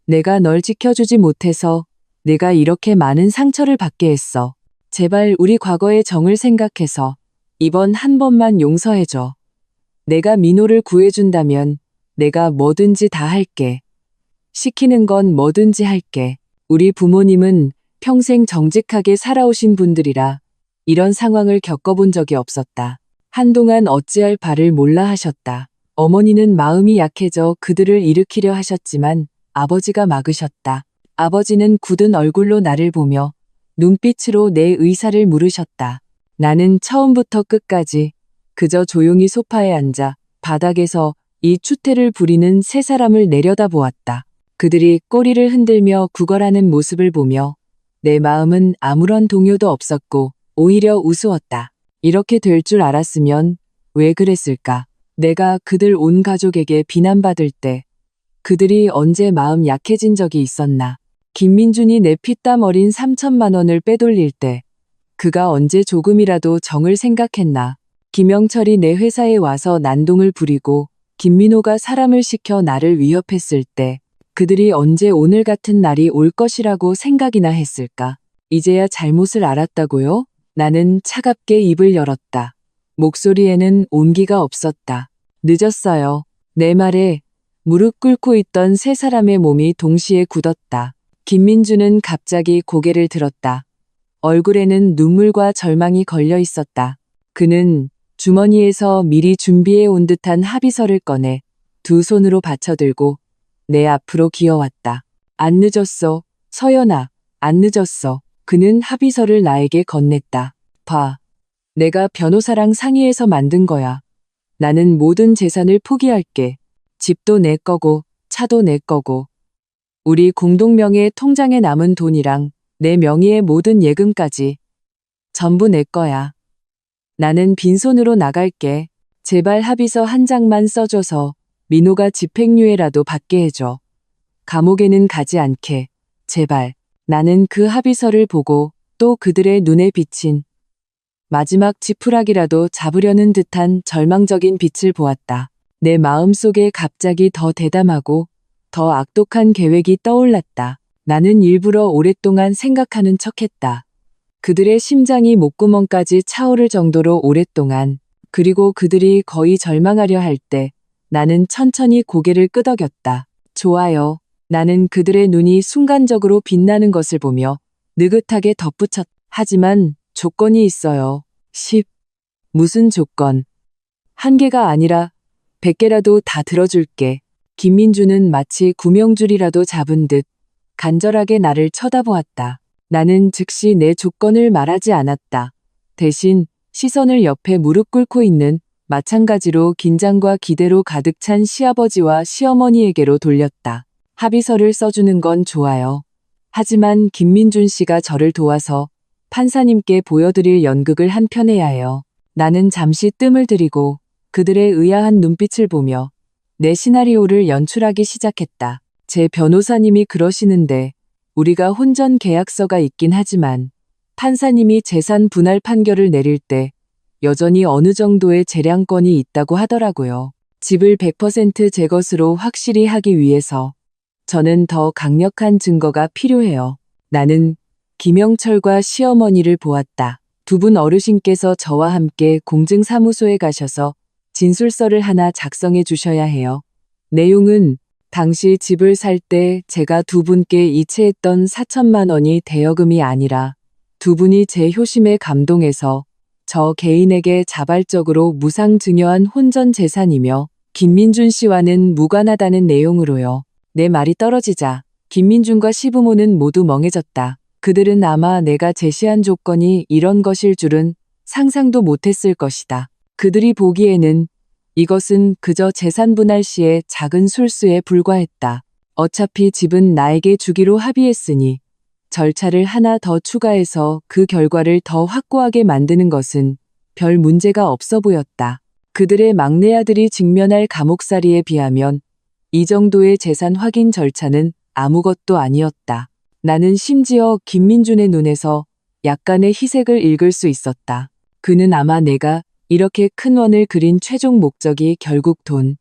내가 널 지켜주지 못해서 내가 이렇게 많은 상처를 받게 했어. 제발 우리 과거의 정을 생각해서 이번 한 번만 용서해줘. 내가 민호를 구해준다면 내가 뭐든지 다 할게. 시키는 건 뭐든지 할게. 우리 부모님은 평생 정직하게 살아오신 분들이라 이런 상황을 겪어본 적이 없었다. 한동안 어찌할 바를 몰라 하셨다. 어머니는 마음이 약해져 그들을 일으키려 하셨지만 아버지가 막으셨다. 아버지는 굳은 얼굴로 나를 보며 눈빛으로 내 의사를 물으셨다. 나는 처음부터 끝까지 그저 조용히 소파에 앉아 바닥에서 이 추태를 부리는 세 사람을 내려다보았다. 그들이 꼬리를 흔들며 구걸하는 모습을 보며 내 마음은 아무런 동요도 없었고 오히려 우스웠다. 이렇게 될 줄 알았으면 왜 그랬을까? 내가 그들 온 가족에게 비난받을 때 그들이 언제 마음 약해진 적이 있었나? 김민준이 내 피땀 어린 3천만 원을 빼돌릴 때 그가 언제 조금이라도 정을 생각했나? 김영철이 내 회사에 와서 난동을 부리고 김민호가 사람을 시켜 나를 위협했을 때 그들이 언제 오늘 같은 날이 올 것이라고 생각이나 했을까? 이제야 잘못을 알았다고요? 나는 차갑게 입을 열었다. 목소리에는 온기가 없었다. 늦었어요. 내 말에 무릎 꿇고 있던 세 사람의 몸이 동시에 굳었다. 김민주는 갑자기 고개를 들었다. 얼굴에는 눈물과 절망이 걸려 있었다. 그는 주머니에서 미리 준비해 온 듯한 합의서를 꺼내 두 손으로 받쳐들고 내 앞으로 기어왔다. 안 늦었어, 서연아, 안 늦었어. 그는 합의서를 나에게 건넸다. 봐. 내가 변호사랑 상의해서 만든 거야. 나는 모든 재산을 포기할게. 집도 내 거고, 차도 내 거고. 우리 공동명의 통장에 남은 돈이랑 내 명의의 모든 예금까지 전부 내 거야. 나는 빈손으로 나갈게. 제발 합의서 한 장만 써줘서 민호가 집행유예라도 받게 해줘. 감옥에는 가지 않게. 제발. 나는 그 합의서를 보고 또 그들의 눈에 비친 마지막 지푸라기라도 잡으려는 듯한 절망적인 빛을 보았다. 내 마음속에 갑자기 더 대담하고 더 악독한 계획이 떠올랐다. 나는 일부러 오랫동안 생각하는 척했다. 그들의 심장이 목구멍까지 차오를 정도로 오랫동안, 그리고 그들이 거의 절망하려 할 때 나는 천천히 고개를 끄덕였다. 좋아요. 나는 그들의 눈이 순간적으로 빛나는 것을 보며 느긋하게 덧붙였다. 하지만 조건이 있어요. 10. 무슨 조건? 한 개가 아니라 100개라도 다 들어줄게. 김민주는 마치 구명줄이라도 잡은 듯 간절하게 나를 쳐다보았다. 나는 즉시 내 조건을 말하지 않았다. 대신 시선을 옆에 무릎 꿇고 있는 마찬가지로 긴장과 기대로 가득 찬 시아버지와 시어머니에게로 돌렸다. 합의서를 써주는 건 좋아요. 하지만 김민준 씨가 저를 도와서 판사님께 보여드릴 연극을 한 편 해야 해요. 나는 잠시 뜸을 들이고 그들의 의아한 눈빛을 보며 내 시나리오를 연출하기 시작했다. 제 변호사님이 그러시는데 우리가 혼전 계약서가 있긴 하지만 판사님이 재산 분할 판결을 내릴 때 여전히 어느 정도의 재량권이 있다고 하더라고요. 집을 100% 제 것으로 확실히 하기 위해서 저는 더 강력한 증거가 필요해요. 나는 김영철과 시어머니를 보았다. 두 분 어르신께서 저와 함께 공증사무소에 가셔서 진술서를 하나 작성해 주셔야 해요. 내용은 당시 집을 살 때 제가 두 분께 이체했던 4천만 원이 대여금이 아니라 두 분이 제 효심에 감동해서 저 개인에게 자발적으로 무상증여한 혼전 재산이며 김민준 씨와는 무관하다는 내용으로요. 내 말이 떨어지자 김민준과 시부모는 모두 멍해졌다. 그들은 아마 내가 제시한 조건이 이런 것일 줄은 상상도 못했을 것이다. 그들이 보기에는 이것은 그저 재산 분할 시의 작은 술수에 불과했다. 어차피 집은 나에게 주기로 합의했으니 절차를 하나 더 추가해서 그 결과를 더 확고하게 만드는 것은 별 문제가 없어 보였다. 그들의 막내 아들이 직면할 감옥살이에 비하면 이 정도의 재산 확인 절차는 아무것도 아니었다. 나는 심지어 김민준의 눈에서 약간의 희색을 읽을 수 있었다. 그는 아마 내가 이렇게 큰 원을 그린 최종 목적이 결국 돈,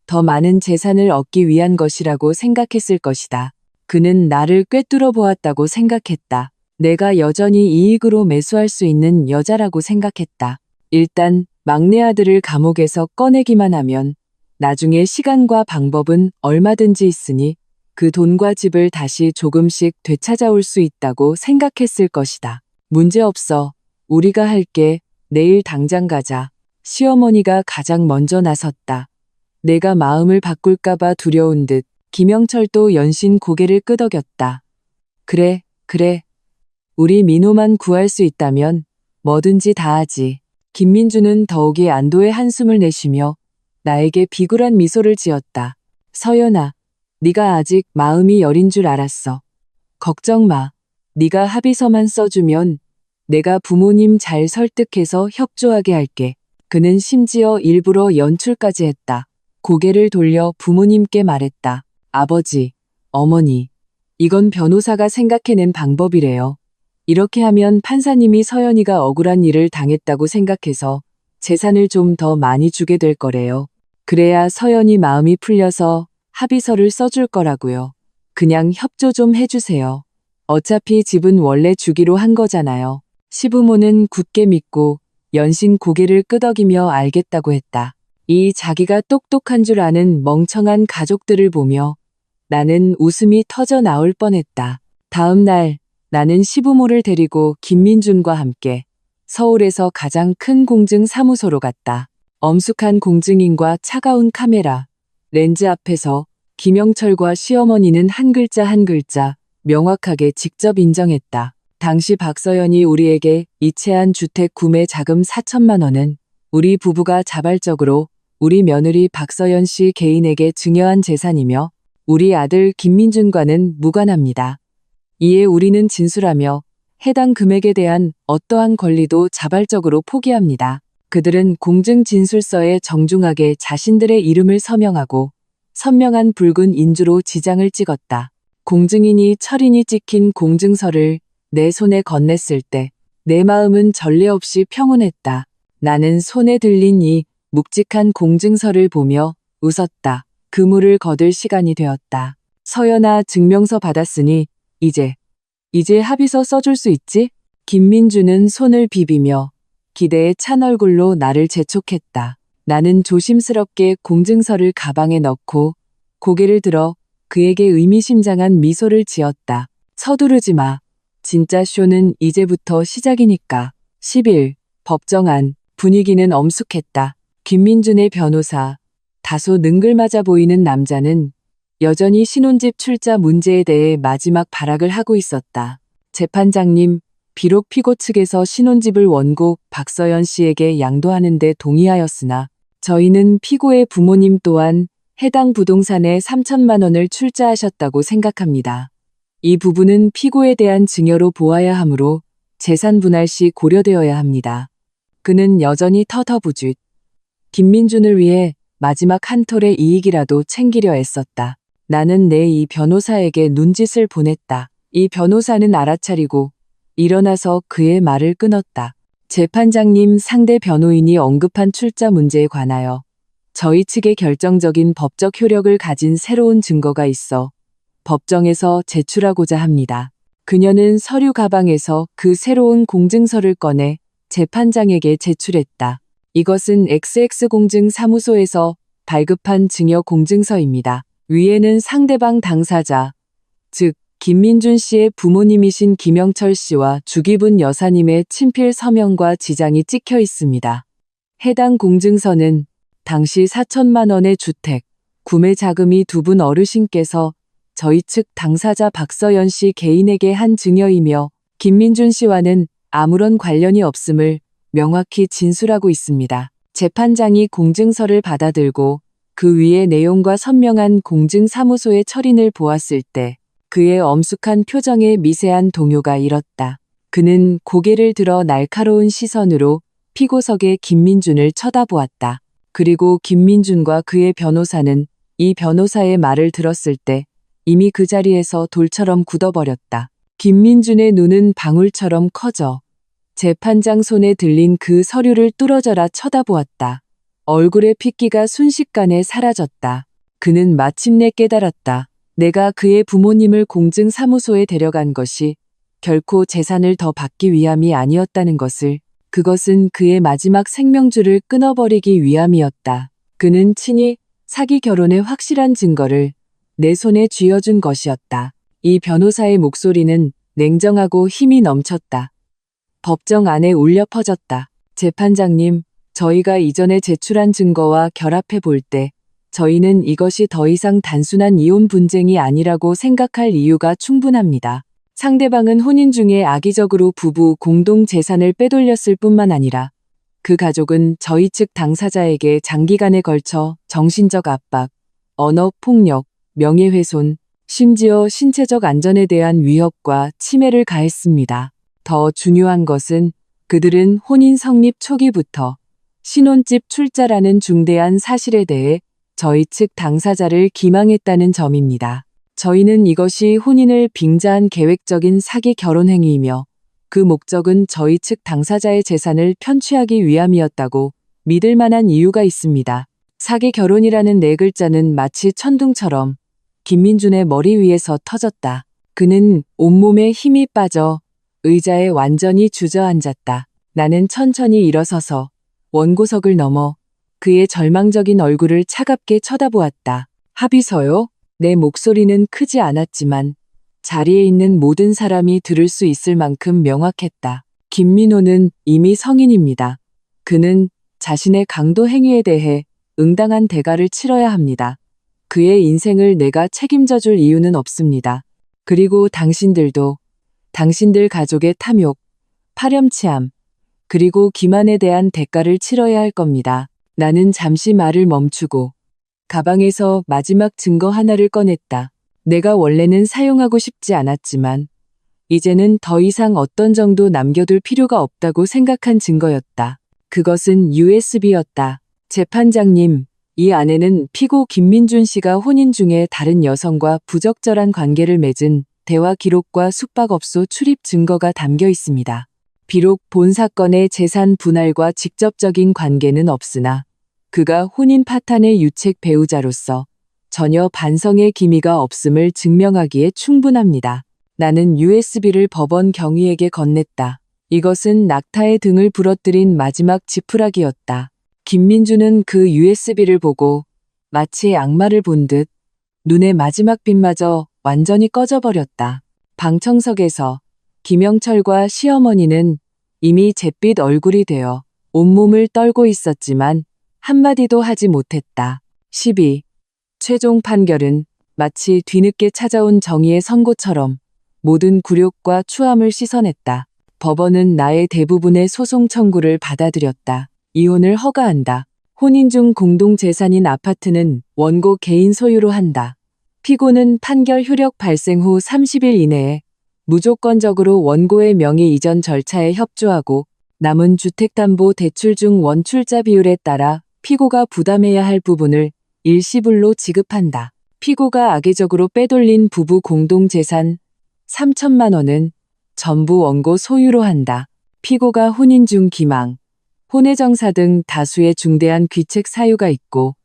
더 많은 재산을 얻기 위한 것이라고 생각했을 것이다. 그는 나를 꿰뚫어 보았다고 생각했다. 내가 여전히 이익으로 매수할 수 있는 여자라고 생각했다. 일단 막내 아들을 감옥에서 꺼내기만 하면 나중에 시간과 방법은 얼마든지 있으니 그 돈과 집을 다시 조금씩 되찾아올 수 있다고 생각했을 것이다. 문제없어. 우리가 할게. 내일 당장 가자. 시어머니가 가장 먼저 나섰다. 내가 마음을 바꿀까봐 두려운 듯 김영철도 연신 고개를 끄덕였다. 그래, 그래. 우리 민호만 구할 수 있다면 뭐든지 다 하지. 김민주는 더욱이 안도의 한숨을 내쉬며 나에게 비굴한 미소를 지었다. 서연아, 네가 아직 마음이 여린 줄 알았어. 걱정 마. 네가 합의서만 써주면 내가 부모님 잘 설득해서 협조하게 할게. 그는 심지어 일부러 연출까지 했다. 고개를 돌려 부모님께 말했다. 아버지, 어머니, 이건 변호사가 생각해낸 방법이래요. 이렇게 하면 판사님이 서연이가 억울한 일을 당했다고 생각해서 재산을 좀 더 많이 주게 될 거래요. 그래야 서연이 마음이 풀려서 합의서를 써줄 거라고요. 그냥 협조 좀 해주세요. 어차피 집은 원래 주기로 한 거잖아요. 시부모는 굳게 믿고 연신 고개를 끄덕이며 알겠다고 했다. 이 자기가 똑똑한 줄 아는 멍청한 가족들을 보며 나는 웃음이 터져 나올 뻔했다. 다음 날 나는 시부모를 데리고 김민준과 함께 서울에서 가장 큰 공증 사무소로 갔다. 엄숙한 공증인과 차가운 카메라, 렌즈 앞에서 김영철과 시어머니는 한 글자 한 글자 명확하게 직접 인정했다. 당시 박서연이 우리에게 이체한 주택 구매 자금 4천만 원은 우리 부부가 자발적으로 우리 며느리 박서연 씨 개인에게 증여한 재산이며 우리 아들 김민준과는 무관합니다. 이에 우리는 진술하며 해당 금액에 대한 어떠한 권리도 자발적으로 포기합니다. 그들은 공증 진술서에 정중하게 자신들의 이름을 서명하고 선명한 붉은 인주로 지장을 찍었다. 공증인이 철인이 찍힌 공증서를 내 손에 건넸을 때 내 마음은 전례 없이 평온했다. 나는 손에 들린 이 묵직한 공증서를 보며 웃었다. 그물을 거둘 시간이 되었다. 서연아, 증명서 받았으니 이제 합의서 써줄 수 있지? 김민주는 손을 비비며 기대에 찬 얼굴로 나를 재촉했다. 나는 조심스럽게 공증서를 가방에 넣고 고개를 들어 그에게 의미심장한 미소를 지었다. 서두르지 마. 진짜 쇼는 이제부터 시작이니까. 10일, 법정안. 분위기는 엄숙했다. 김민준의 변호사, 다소 능글맞아 보이는 남자는 여전히 신혼집 출자 문제에 대해 마지막 발악을 하고 있었다. 재판장님, 비록 피고 측에서 신혼집을 원고 박서연 씨에게 양도하는 데 동의하였으나 저희는 피고의 부모님 또한 해당 부동산에 3천만 원을 출자하셨다고 생각합니다. 이 부분은 피고에 대한 증여로 보아야 하므로 재산 분할 시 고려되어야 합니다. 그는 여전히 터터부짓. 김민준을 위해 마지막 한 톨의 이익이라도 챙기려 애썼다. 나는 내 이 변호사에게 눈짓을 보냈다. 이 변호사는 알아차리고 일어나서 그의 말을 끊었다. 재판장님, 상대 변호인이 언급한 출자 문제에 관하여 저희 측의 결정적인 법적 효력을 가진 새로운 증거가 있어 법정에서 제출하고자 합니다. 그녀는 서류 가방에서 그 새로운 공증서를 꺼내 재판장에게 제출했다. 이것은 XX 공증사무소에서 발급한 증여 공증서입니다. 위에는 상대방 당사자, 즉 김민준 씨의 부모님이신 김영철 씨와 주기분 여사님의 친필 서명과 지장이 찍혀 있습니다. 해당 공증서는 당시 4천만 원의 주택, 구매 자금이 두 분 어르신께서 저희 측 당사자 박서연 씨 개인에게 한 증여이며 김민준 씨와는 아무런 관련이 없음을 명확히 진술하고 있습니다. 재판장이 공증서를 받아들고 그 위의 내용과 선명한 공증사무소의 철인을 보았을 때 그의 엄숙한 표정에 미세한 동요가 일었다. 그는 고개를 들어 날카로운 시선으로 피고석의 김민준을 쳐다보았다. 그리고 김민준과 그의 변호사는 이 변호사의 말을 들었을 때 이미 그 자리에서 돌처럼 굳어버렸다. 김민준의 눈은 방울처럼 커져 재판장 손에 들린 그 서류를 뚫어져라 쳐다보았다. 얼굴의 핏기가 순식간에 사라졌다. 그는 마침내 깨달았다. 내가 그의 부모님을 공증사무소에 데려간 것이 결코 재산을 더 받기 위함이 아니었다는 것을, 그것은 그의 마지막 생명줄을 끊어버리기 위함이었다. 그는 친히 사기 결혼의 확실한 증거를 내 손에 쥐어준 것이었다. 이 변호사의 목소리는 냉정하고 힘이 넘쳤다. 법정 안에 울려 퍼졌다. 재판장님, 저희가 이전에 제출한 증거와 결합해 볼 때 저희는 이것이 더 이상 단순한 이혼 분쟁이 아니라고 생각할 이유가 충분합니다. 상대방은 혼인 중에 악의적으로 부부 공동 재산을 빼돌렸을 뿐만 아니라 그 가족은 저희 측 당사자에게 장기간에 걸쳐 정신적 압박, 언어 폭력, 명예훼손, 심지어 신체적 안전에 대한 위협과 침해를 가했습니다. 더 중요한 것은 그들은 혼인 성립 초기부터 신혼집 출자라는 중대한 사실에 대해 저희 측 당사자를 기망했다는 점입니다. 저희는 이것이 혼인을 빙자한 계획적인 사기 결혼 행위이며 그 목적은 저희 측 당사자의 재산을 편취하기 위함이었다고 믿을 만한 이유가 있습니다. 사기 결혼이라는 네 글자는 마치 천둥처럼 김민준의 머리 위에서 터졌다. 그는 온몸에 힘이 빠져 의자에 완전히 주저앉았다. 나는 천천히 일어서서 원고석을 넘어 그의 절망적인 얼굴을 차갑게 쳐다보았다. 합의서요? 내 목소리는 크지 않았지만 자리에 있는 모든 사람이 들을 수 있을 만큼 명확했다. 김민호는 이미 성인입니다. 그는 자신의 강도 행위에 대해 응당한 대가를 치러야 합니다. 그의 인생을 내가 책임져 줄 이유는 없습니다. 그리고 당신들도 당신들 가족의 탐욕, 파렴치함, 그리고 기만에 대한 대가를 치러야 할 겁니다. 나는 잠시 말을 멈추고 가방에서 마지막 증거 하나를 꺼냈다. 내가 원래는 사용하고 싶지 않았지만 이제는 더 이상 어떤 정도 남겨둘 필요가 없다고 생각한 증거였다. 그것은 USB였다. 재판장님, 이 안에는 피고 김민준 씨가 혼인 중에 다른 여성과 부적절한 관계를 맺은 대화 기록과 숙박업소 출입 증거가 담겨 있습니다. 비록 본 사건의 재산 분할과 직접적인 관계는 없으나 그가 혼인 파탄의 유책 배우자로서 전혀 반성의 기미가 없음을 증명하기에 충분합니다. 나는 USB를 법원 경위에게 건넸다. 이것은 낙타의 등을 부러뜨린 마지막 지푸라기였다. 김민주는 그 USB를 보고 마치 악마를 본 듯 눈의 마지막 빛마저 완전히 꺼져버렸다. 방청석에서 김영철과 시어머니는 이미 잿빛 얼굴이 되어 온몸을 떨고 있었지만 한마디도 하지 못했다. 12. 최종 판결은 마치 뒤늦게 찾아온 정의의 선고처럼 모든 굴욕과 추함을 씻어냈다. 법원은 나의 대부분의 소송 청구를 받아들였다. 이혼을 허가한다. 혼인 중 공동재산인 아파트는 원고 개인 소유로 한다. 피고는 판결 효력 발생 후 30일 이내에 무조건적으로 원고의 명의 이전 절차에 협조하고 남은 주택담보대출 중 원출자 비율에 따라 피고가 부담해야 할 부분을 일시불로 지급한다. 피고가 악의적으로 빼돌린 부부 공동재산 3천만 원은 전부 원고 소유로 한다. 피고가 혼인 중 기망, 혼외정사 등 다수의 중대한 귀책 사유가 있고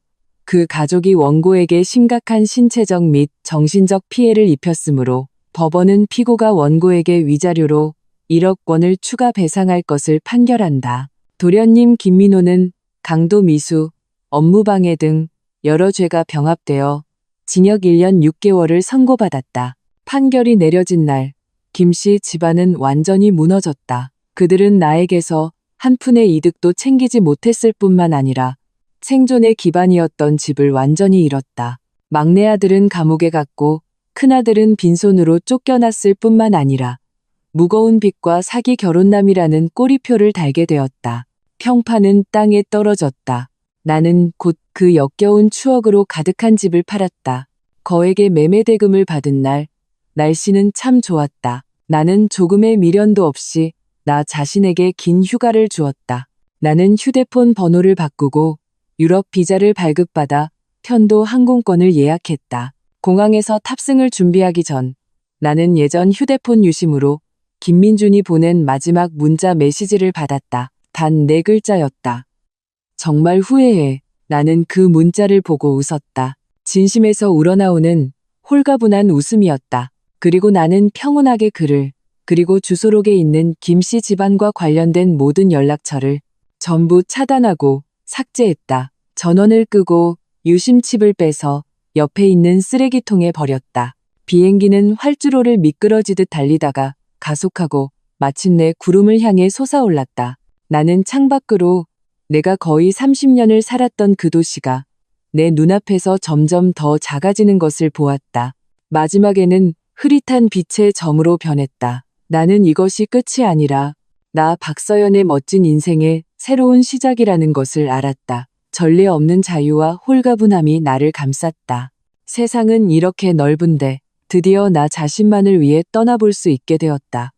그 가족이 원고에게 심각한 신체적 및 정신적 피해를 입혔으므로 법원은 피고가 원고에게 위자료로 1억 원을 추가 배상할 것을 판결한다. 도련님 김민호는 강도 미수, 업무방해 등 여러 죄가 병합되어 징역 1년 6개월을 선고받았다. 판결이 내려진 날, 김씨 집안은 완전히 무너졌다. 그들은 나에게서 한 푼의 이득도 챙기지 못했을 뿐만 아니라 생존의 기반이었던 집을 완전히 잃었다. 막내 아들은 감옥에 갔고 큰아들은 빈손으로 쫓겨났을 뿐만 아니라 무거운 빚과 사기 결혼남이라는 꼬리표를 달게 되었다. 평판은 땅에 떨어졌다. 나는 곧 그 역겨운 추억으로 가득한 집을 팔았다. 거액의 매매 대금을 받은 날, 날씨는 참 좋았다. 나는 조금의 미련도 없이 나 자신에게 긴 휴가를 주었다. 나는 휴대폰 번호를 바꾸고 유럽 비자를 발급받아 편도 항공권을 예약했다. 공항에서 탑승을 준비하기 전 나는 예전 휴대폰 유심으로 김민준이 보낸 마지막 문자 메시지를 받았다. 단 4글자였다. 정말 후회해. 나는 그 문자를 보고 웃었다. 진심에서 우러나오는 홀가분한 웃음이었다. 그리고 나는 평온하게 그를, 그리고 주소록에 있는 김씨 집안과 관련된 모든 연락처를 전부 차단하고 삭제했다. 전원을 끄고 유심칩을 빼서 옆에 있는 쓰레기통에 버렸다. 비행기는 활주로를 미끄러지듯 달리다가 가속하고 마침내 구름을 향해 솟아올랐다. 나는 창밖으로 내가 거의 30년을 살았던 그 도시가 내 눈앞에서 점점 더 작아지는 것을 보았다. 마지막에는 흐릿한 빛의 점으로 변했다. 나는 이것이 끝이 아니라 나 박서연의 멋진 인생의 새로운 시작이라는 것을 알았다. 전례 없는 자유와 홀가분함이 나를 감쌌다. 세상은 이렇게 넓은데 드디어 나 자신만을 위해 떠나볼 수 있게 되었다.